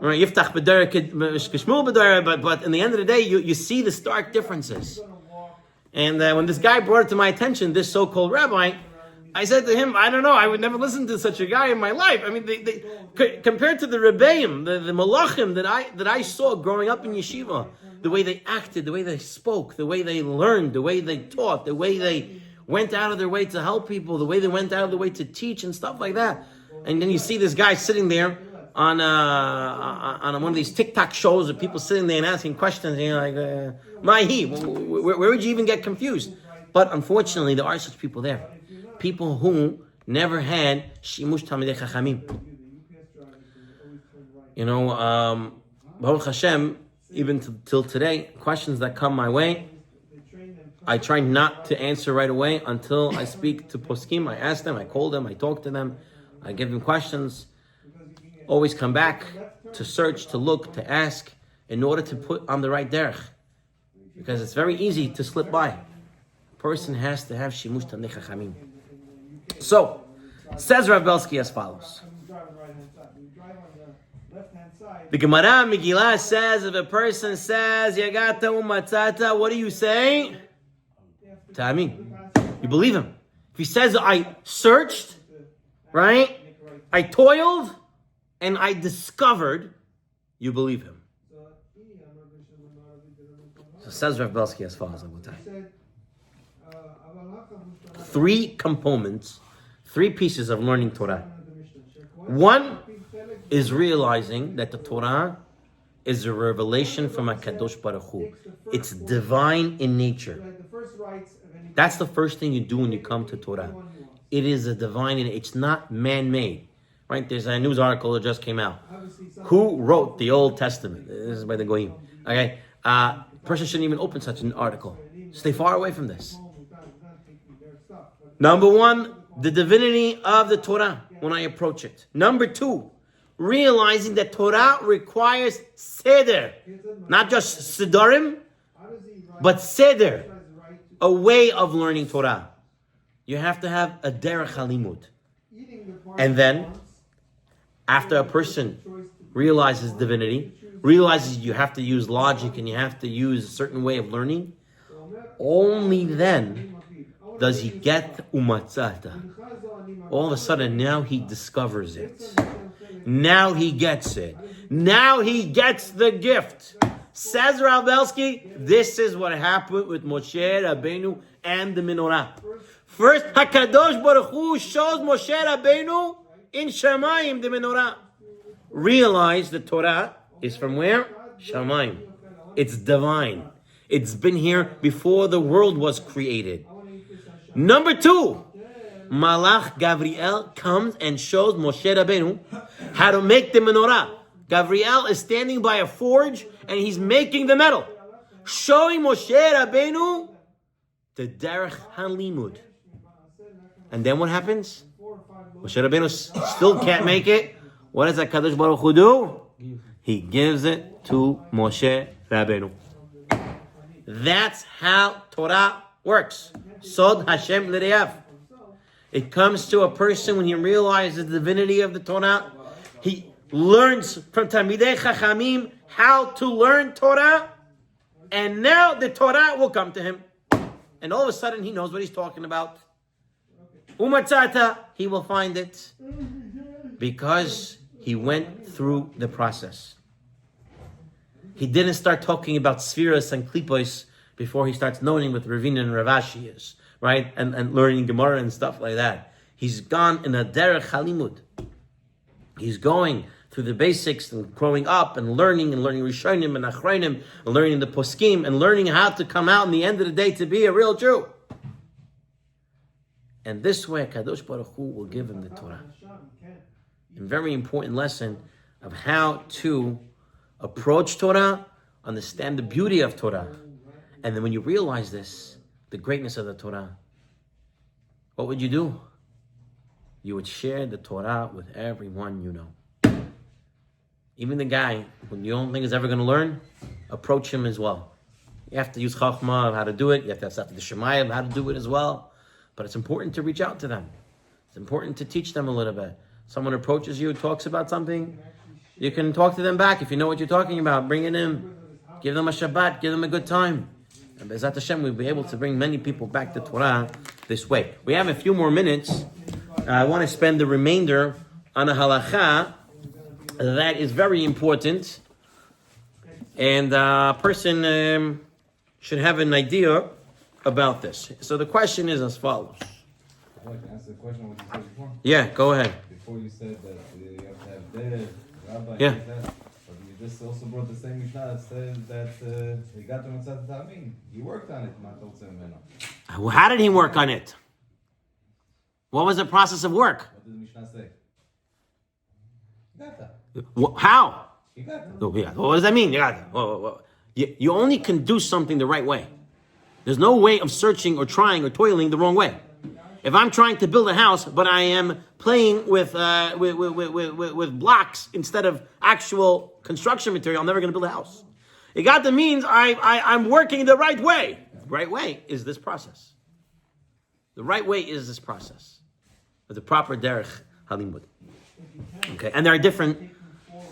[SPEAKER 1] b'dara k'shmul b'dara, but in the end of the day, you see the stark differences. And when this guy brought it to my attention, this so-called rabbi, I said to him, I don't know, I would never listen to such a guy in my life. I mean, they compared to the Rebbeim, the Malachim that I saw growing up in yeshiva, the way they acted, the way they spoke, the way they learned, the way they taught, the way they went out of their way to help people, the way they went out of their way to teach and stuff like that. And then you see this guy sitting there on one of these TikTok shows of people sitting there and asking questions, and you're like, Mahi, where would you even get confused? But unfortunately, there are such people there. People who never had Shimush Talmidei Chachamim. Baruch Hashem, even till today, questions that come my way, I try not to answer right away until I speak to poskim. I ask them, I call them, I talk to them, I give them questions. Always come back to search, to look, to ask, in order to put on the right derech. Because it's very easy to slip by. A person has to have Shimush Talmidei Chachamim. So, says Rav Belsky as follows. The Gemara Megillah says, if a person says, Yagata umatzata, what do you say? Ta'amin. You believe him. If he says, I searched, right? I toiled, and I discovered, you believe him. So says Rav Belsky as follows. Three components, three pieces of learning Torah. One is realizing that the Torah is a revelation from HaKadosh Baruch Hu. It's divine in nature. That's the first thing you do when you come to Torah. It is a divine, it's not man-made. Right? There's a news article that just came out. Who wrote the Old Testament? This is by the Goyim. Okay? Person shouldn't even open such an article. Stay far away from this. Number one, the divinity of the Torah when I approach it. Number two, realizing that Torah requires seder. Not just sedarim, but seder. A way of learning Torah. You have to have a derech halimud. And then, after a person realizes divinity, realizes you have to use logic and you have to use a certain way of learning, only then does he get umatzata. All of a sudden, now he discovers it. Now he gets it. Now he gets the gift. Says Rav Belsky, this is what happened with Moshe Rabbeinu and the menorah. First, HaKadosh Baruch Hu shows Moshe Rabbeinu in Shamayim, the menorah. Realize the Torah is from where? Shamayim. It's divine. It's been here before the world was created. Number 2, Malach Gavriel comes and shows Moshe Rabbeinu how to make the menorah. Gavriel is standing by a forge and he's making the metal, showing Moshe Rabbeinu the derech halimud. And then what happens? Moshe Rabbeinu still can't make it. What does HaKadosh Baruch Hu do? He gives it to Moshe Rabbeinu. That's how Torah works. Sod Hashem l're'av. It comes to a person when he realizes the divinity of the Torah. He learns from Talmidei Chachamim how to learn Torah, and now the Torah will come to him. And all of a sudden he knows what he's talking about. Umatzata, he will find it. Because he went through the process. He didn't start talking about spheres and klipos before he starts knowing what Ravina and Ravashi is, right? And learning Gemara and stuff like that. He's gone in a derech halimud. He's going through the basics and growing up and learning Rishonim and Achronim and learning the poskim and learning how to come out in the end of the day to be a real Jew. And this way, Kadosh Baruch Hu will give him the Torah. A very important lesson of how to approach Torah, understand the beauty of Torah. And then when you realize this, the greatness of the Torah, what would you do? You would share the Torah with everyone you know. Even the guy who you don't think is ever going to learn, approach him as well. You have to use Chachma of how to do it. You have to have the Shemaya of how to do it as well. But it's important to reach out to them. It's important to teach them a little bit. Someone approaches you, talks about something, you can talk to them back if you know what you're talking about. Bring it in. Give them a Shabbat. Give them a good time. And Be'ezat Hashem, we'll be able to bring many people back to Torah this way. We have a few more minutes. I want to spend the remainder on a halacha that is very important. And a person should have an idea about this. So the question is as follows.
[SPEAKER 4] I'd like to answer the question what you said before.
[SPEAKER 1] Yeah, go ahead.
[SPEAKER 4] Before you said that you have to have dead, rabbi,
[SPEAKER 1] Yeah.
[SPEAKER 4] like that. But you just also brought the same Mishnah that said that he got the Matzat Ta'amin. He worked on it,
[SPEAKER 1] How did he work on it? What was the process of work?
[SPEAKER 4] What did the Mishnah say? He got that.
[SPEAKER 1] How?
[SPEAKER 4] He got that.
[SPEAKER 1] Oh, yeah. What does that mean? You only can do something the right way. There's no way of searching or trying or toiling the wrong way. If I'm trying to build a house, but I am playing with blocks instead of actual construction material, I'm never going to build a house. Igata means I'm working the right way. The right way is this process. The right way is this process. The proper derech halimud. Okay, and there are different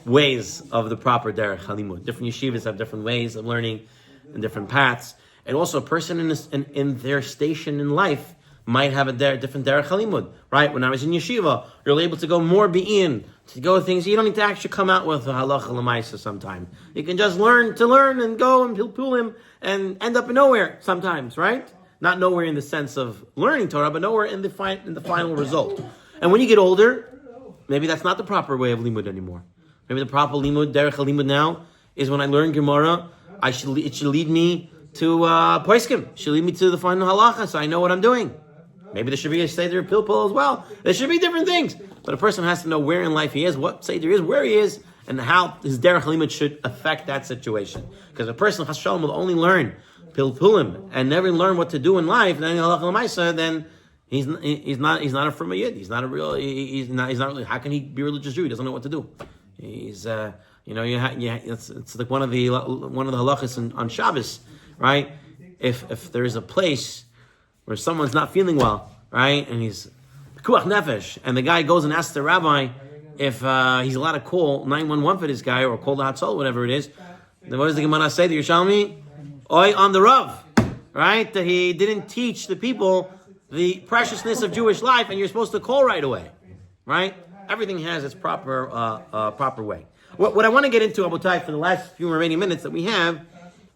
[SPEAKER 1] ways of the proper derech halimud. Different yeshivas have different ways of learning and different paths. And also, a person in their station in life might have a different derech halimud, right? When I was in yeshiva, you're able to go more be'in, to go things. You don't need to actually come out with a halacha l'maisa sometime. You can just learn and go and pilpulim and end up in nowhere sometimes, right? Not nowhere in the sense of learning Torah, but nowhere in the final result. And when you get older, maybe that's not the proper way of limud anymore. Maybe the proper limud, derech halimud now, is when I learn Gemara, it should lead me to Poiskim. Should lead me to the final halacha, so I know what I'm doing. Maybe there should be a Seder Pilpul as well. There should be different things. But a person has to know where in life he is, what Seder is, where he is, and how his derech halimud should affect that situation. Because a person, Chas Shalom, will only learn Pilpulim and never learn what to do in life, then halacha l'maisa, then he's not a firm yid. He's not a real. He's not really. How can he be a religious Jew? He doesn't know what to do. He's it's like one of the halachas on Shabbos, right? If there is a place where someone's not feeling well, right, and he's pikuach nefesh, and the guy goes and asks the rabbi if he's allowed to call 911 for this guy or call the Hatzol, whatever it is, then what does the Gemara say? The Yerushalmi, oi on the Rav, right? That he didn't teach the people the preciousness of Jewish life, and you're supposed to call right away, right? Everything has its proper way. What I want to get into, Abotai, for the last few remaining minutes that we have,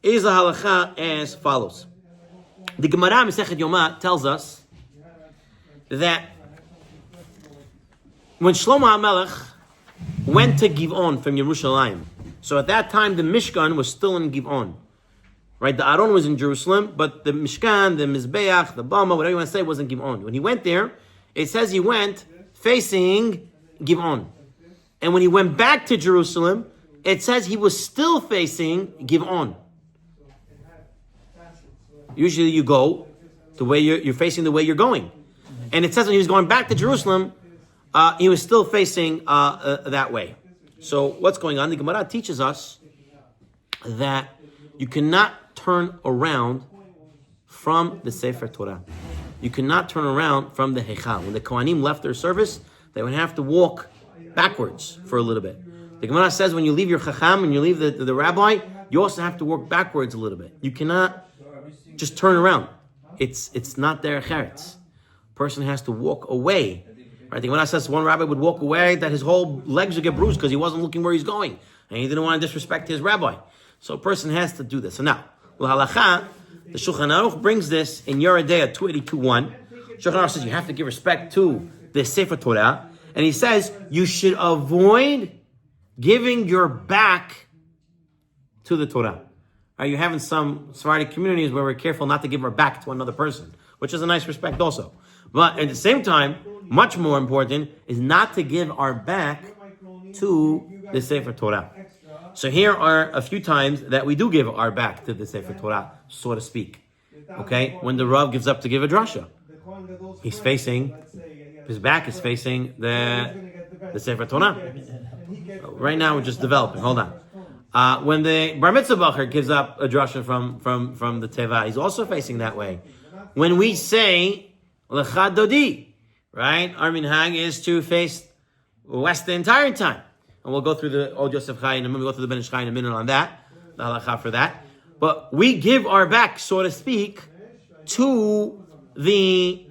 [SPEAKER 1] is a halacha as follows. The Gemara Masechet Yoma tells us that when Shlomo HaMelech went to Giv'on from Yerushalayim, so at that time the Mishkan was still in Giv'on, Right? The Aron was in Jerusalem, but the Mishkan, the Mizbeach, the Bama, whatever you want to say, wasn't Giv'on. When he went there, it says he went facing Giv'on. And when he went back to Jerusalem, it says he was still facing Giv'on. Usually you go the way you're facing the way you're going. And it says when he was going back to Jerusalem, he was still facing that way. So what's going on? The Gemara teaches us that you cannot turn around from the Sefer Torah. You cannot turn around from the Heichal. When the Kohanim left their service, they would have to walk backwards for a little bit. The Gemara says when you leave your Chacham and you leave the rabbi, you also have to walk backwards a little bit. You cannot just turn around. It's not derech eretz. Person has to walk away. Right? The Gemara says one rabbi would walk away that his whole legs would get bruised because he wasn't looking where he's going. And he didn't want to disrespect his rabbi. So a person has to do this. So now, l'halacha, the Shulchan Aruch brings this in Yeridea 282.1. Shulchan Aruch says you have to give respect to the Sefer Torah. And he says you should avoid giving your back to the Torah. Right? You have in some Sephardic communities where we're careful not to give our back to another person, which is a nice respect also. But at the same time, much more important is not to give our back to the Sefer Torah. So here are a few times that we do give our back to the Sefer Torah, so to speak. Okay? When the Rav gives up to give a drasha, he's facing, his back is facing the Sefer Torah. Right now we're just developing. Hold on. When the Bar Mitzvah Bacher gives up a drasha from the Teva, he's also facing that way. When we say Lecha Dodi, right? Our minhag is to face west the entire time. And we'll go through the Old Yosef Chai and we'll go through the Ben Ish Chai in a minute on that, the halacha for that. But we give our back, so to speak, to the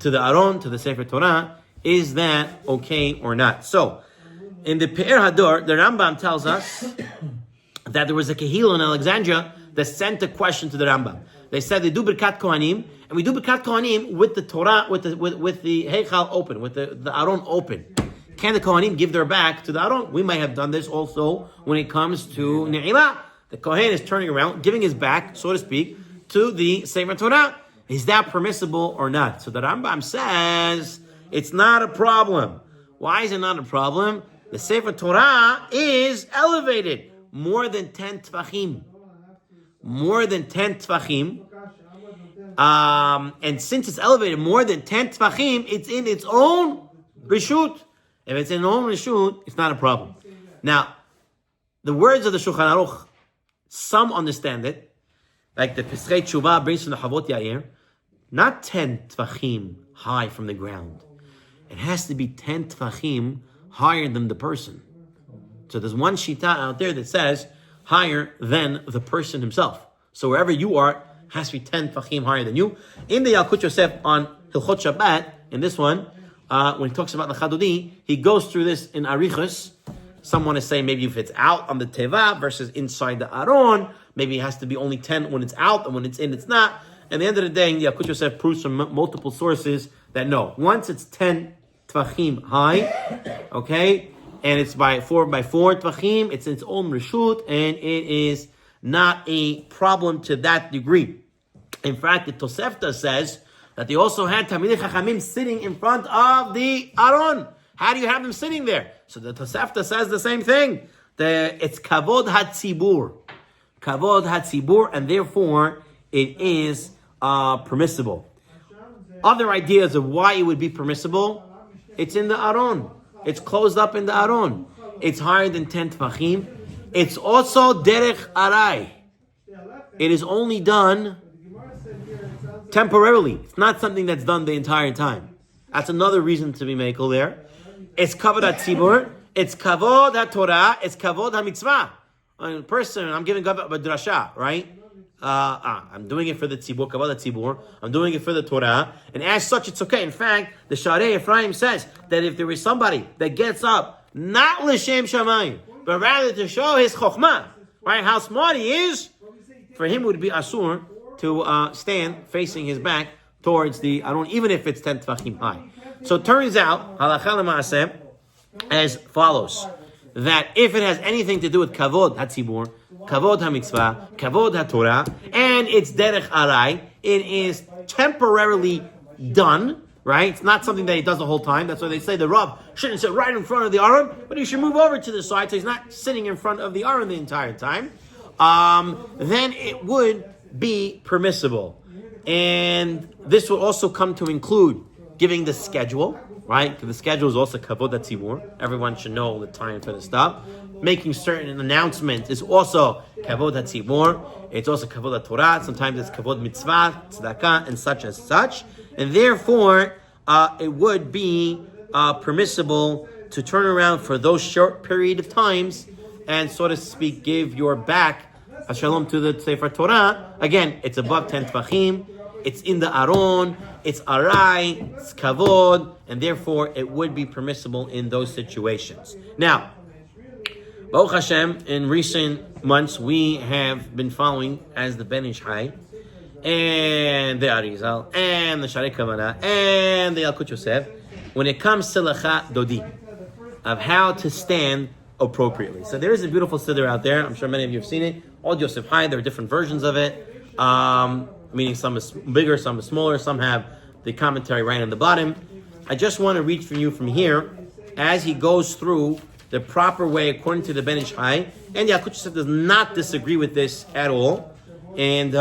[SPEAKER 1] Aron, to the Sefer Torah. Is that okay or not? So, in the Pe'er Hador, the Rambam tells us that there was a Kehillah in Alexandria that sent a question to the Rambam. They said they do Birkat Kohanim, and we do Birkat Kohanim with the Torah, with the Heichal open, with the Aron open. Can the Kohanim give their back to the Aron? We might have done this also when it comes to Ne'ilah. The Kohen is turning around, giving his back, so to speak, to the Sefer Torah. Is that permissible or not? So the Rambam says it's not a problem. Why is it not a problem? The Sefer Torah is elevated more than 10 tvachim. More than 10 tvachim. And since it's elevated more than 10 tvachim, it's in its own reshut. If it's in its own reshut, it's not a problem. Now, the words of the Shulchan Aruch, some understand it, like the Pesachei Tshuva brings from the Chavot Yair, not 10 tvachim high from the ground. It has to be 10 tvachim higher than the person. So there's one shita out there that says higher than the person himself. So wherever you are, has to be 10 tvachim higher than you. In the Yalkut Yosef on Hilchot Shabbat, in this one, when he talks about the Chadodi, he goes through this in Arichus. Some want to say maybe if it's out on the Teva versus inside the Aron, maybe it has to be only 10 when it's out, and when it's in, it's not. At the end of the day, the Yalkut Yosef proves from multiple sources that no, once it's 10 tvachim high, okay, and it's by 4 tvachim, it's its own reshut, and it is not a problem to that degree. In fact, the Tosefta says that they also had Talmidei Chachamim sitting in front of the Aron. How do you have them sitting there? So the Tosefta says the same thing. It's Kavod HaTzibur. Kavod HaTzibur, and therefore it is permissible. Other ideas of why it would be permissible, it's in the Aron. It's closed up in the Aron. It's higher than 10 tvachim. It's also derech arai. It is only done temporarily. It's not something that's done the entire time. That's another reason to be makel there. It's kavod hatzibur. It's kavod haTorah. It's kavod haMitzvah. A person, I'm giving up a drasha, right? I'm doing it for the tzibur, kavod hatzibur. I'm doing it for the Torah, and as such, it's okay. In fact, the Sharei Ephraim says that if there is somebody that gets up not l'shem shamayim, but rather to show his chokhmah, right? How smart he is. For him, it would be asur to stand facing his back towards the Aron, even if it's 10 tvachim high. So it turns out, halacha l'maaseh, as follows, that if it has anything to do with kavod hatzibur, kavod ha-mitzvah, kavod ha-Torah, and it's derech arai. It is temporarily done, right? It's not something that he does the whole time. That's why they say the Rav shouldn't sit right in front of the Aron, but he should move over to the side so he's not sitting in front of the Aron the entire time. Then it would be permissible. And this will also come to include giving the schedule, right? Because the schedule is also kavod hatzibur. Everyone should know the time for the stuff. Making certain announcements is also kavod hatzibur. It's also kavod haTorah. Sometimes it's kavod mitzvah, tzedakah, and such. And therefore, it would be permissible to turn around for those short period of times and, so to speak, give your back a shalom to the Sefer Torah. Again, it's above 10 tvachim. It's in the Aron. It's arai. It's kavod. And therefore, it would be permissible in those situations. Now, Baruch Hashem, in recent months, we have been following as the Ben Ish Hai and the Arizal and the Sharei Kavanah and the Yalkut Yosef when it comes to Lecha Dodi, of how to stand appropriately. So there is a beautiful siddur out there. I'm sure many of you have seen it. All Yosef Hai, there are different versions of it, meaning some is bigger, some is smaller, some have the commentary right on the bottom. I just want to read from you from here as he goes through the proper way according to the Ben Ish Hai. And Yalkut Yosef does not disagree with this at all. And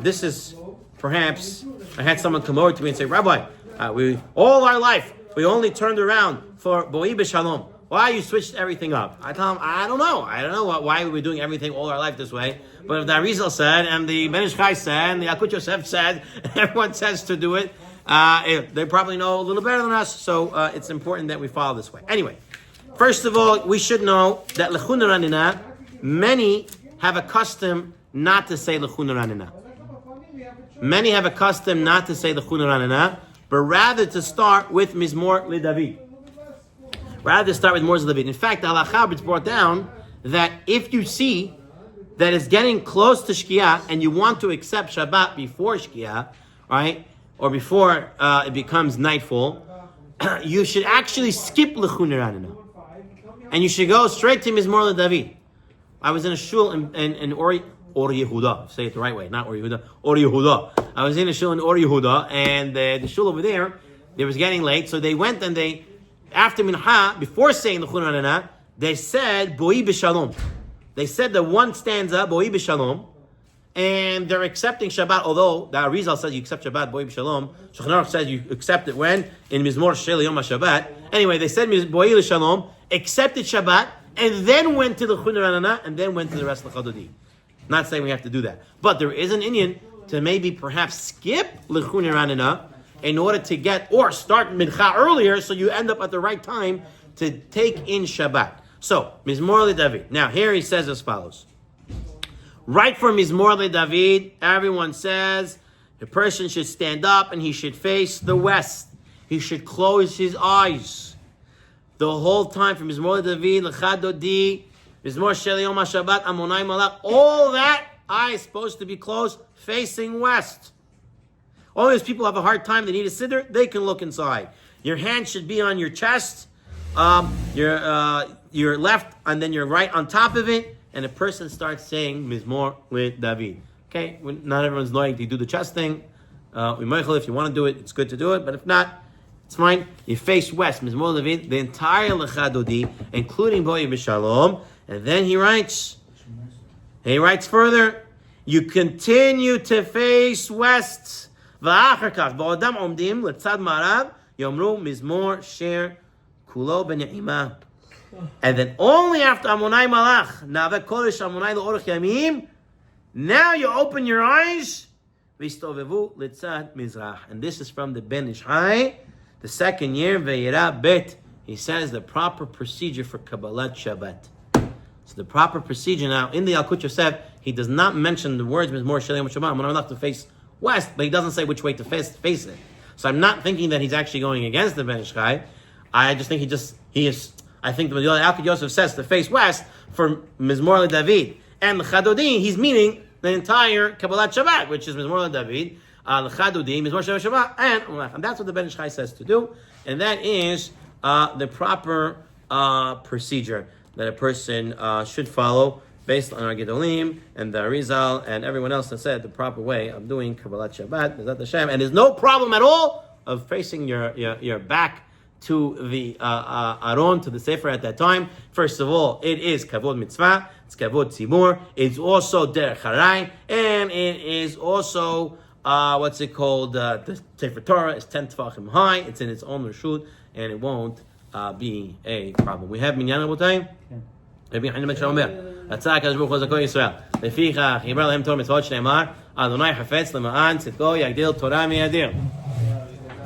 [SPEAKER 1] this is perhaps, I had someone come over to me and say, Rabbi, we all our life, we only turned around for Boi B'Shalom. Why you switched everything up? I tell him, I don't know why we were doing everything all our life this way. But if the Arizal said, and the Ben Ish Chai said, and the Yalkut Yosef said, and everyone says to do it, they probably know a little better than us, so it's important that we follow this way. Anyway, first of all, we should know that L'chun Ranina, many have a custom not to say L'chun Ranina. Many have a custom not to say L'chun Ranina, but rather to start with Mizmor LeDavid. Rather to start with Mizmor LeDavid. In fact, the halakha is brought down that if you see that it's getting close to Shkia and you want to accept Shabbat before Shkia, right, or before it becomes nightfall, you should actually skip L'chun Ranina. And you should go straight to Mizmor LeDavid. I was in a shul in Or Yehuda, say it the right way, not Or Yehuda, Or Yehuda. I was in a shul in Or Yehuda, and the shul over there, it was getting late, so they went and they, after Mincha, before saying the L'chun Ranina, they said Boi B'Shalom. They said the one stanza, Boi B'Shalom, and they're accepting Shabbat, although the Arizal says you accept Shabbat, Boi B'Shalom. Shulchan Aruch says you accept it when? In Mizmor Shel Yom HaShabbat. Anyway, they said Boi B'Shalom, accepted Shabbat, and then went to the L'chun Ranina, and then went to the rest of the Chadodi. Not saying we have to do that. But there is an Inyan to maybe perhaps skip L'chun Ranina in order to get, or start Mincha earlier, so you end up at the right time to take in Shabbat. So, Mizmor LeDavid. Now, here he says as follows. Right from Mizmor LeDavid, everyone says the person should stand up and he should face the west. He should close his eyes. The whole time from Mizmor LeDavid, Lecha Dodi, Mizmor Shel Yom HaShabbat, Amonai Malach, all that eye is supposed to be closed, facing west. All these people have a hard time, they need a siddur, they can look inside. Your hand should be on your chest, your left and then your right on top of it, and a person starts saying Mizmor LeDavid. Okay, not everyone's knowing to do the chest thing. If you want to do it, it's good to do it, but if not, it's fine. You face west, Mizmor LeDavid, the entire Lecha Dodi, including Boi B'Shalom, and then he writes further, you continue to face west. ואחר כך, בעודם עומדים לצד מערב, יאמרו מזמור שיר כולו בנעימה. And then only after Amonai Malach, Na'aveh Kodesh Amonai L'orach Yamim, now you open your eyes, V'istovevu L'tzad Mizrach. And this is from the Ben Ish Hai, the second year, Ve'yira Bet. He says the proper procedure for Kabbalat Shabbat. So the proper procedure now, in the Yalkut Yosef, he does not mention the words Mizmor Shel Yom HaShabbat, Amonai Malach to face west, but he doesn't say which way to face it. So I'm not thinking that he's actually going against the Ben Ish Chai. I just think he is. I think the Yalkut Yosef says to face west for Mizmor LeDavid and L'Chadodi, he's meaning the entire Kabbalat Shabbat, which is Mizmor LeDavid, L'Chadodi, Mizmor Shabbat, and that's what the Ben Ish Chai says to do, and that is the proper procedure that a person should follow based on our Gedolim and the Arizal and everyone else that said the proper way of doing Kabbalat Shabbat, Bezat Hashem. And there's no problem at all of facing your back to the Aron, to the Sefer at that time. First of all, it is Kavod Mitzvah, it's Kavod Tzimur, it's also Derech Harai, and it is also, the Sefer Torah is 10 Tefachim high, it's in its own Reshut, and it won't be a problem. We have Minyan Rabotai? רבי חנין בן שלום אומר, רצה הקדוש ברוך הוא לכל ישראל, לפיכך חיבר להם תורה מצוות שנאמר, אדוני חפץ למען צדקו יגדיל תורה מידיר.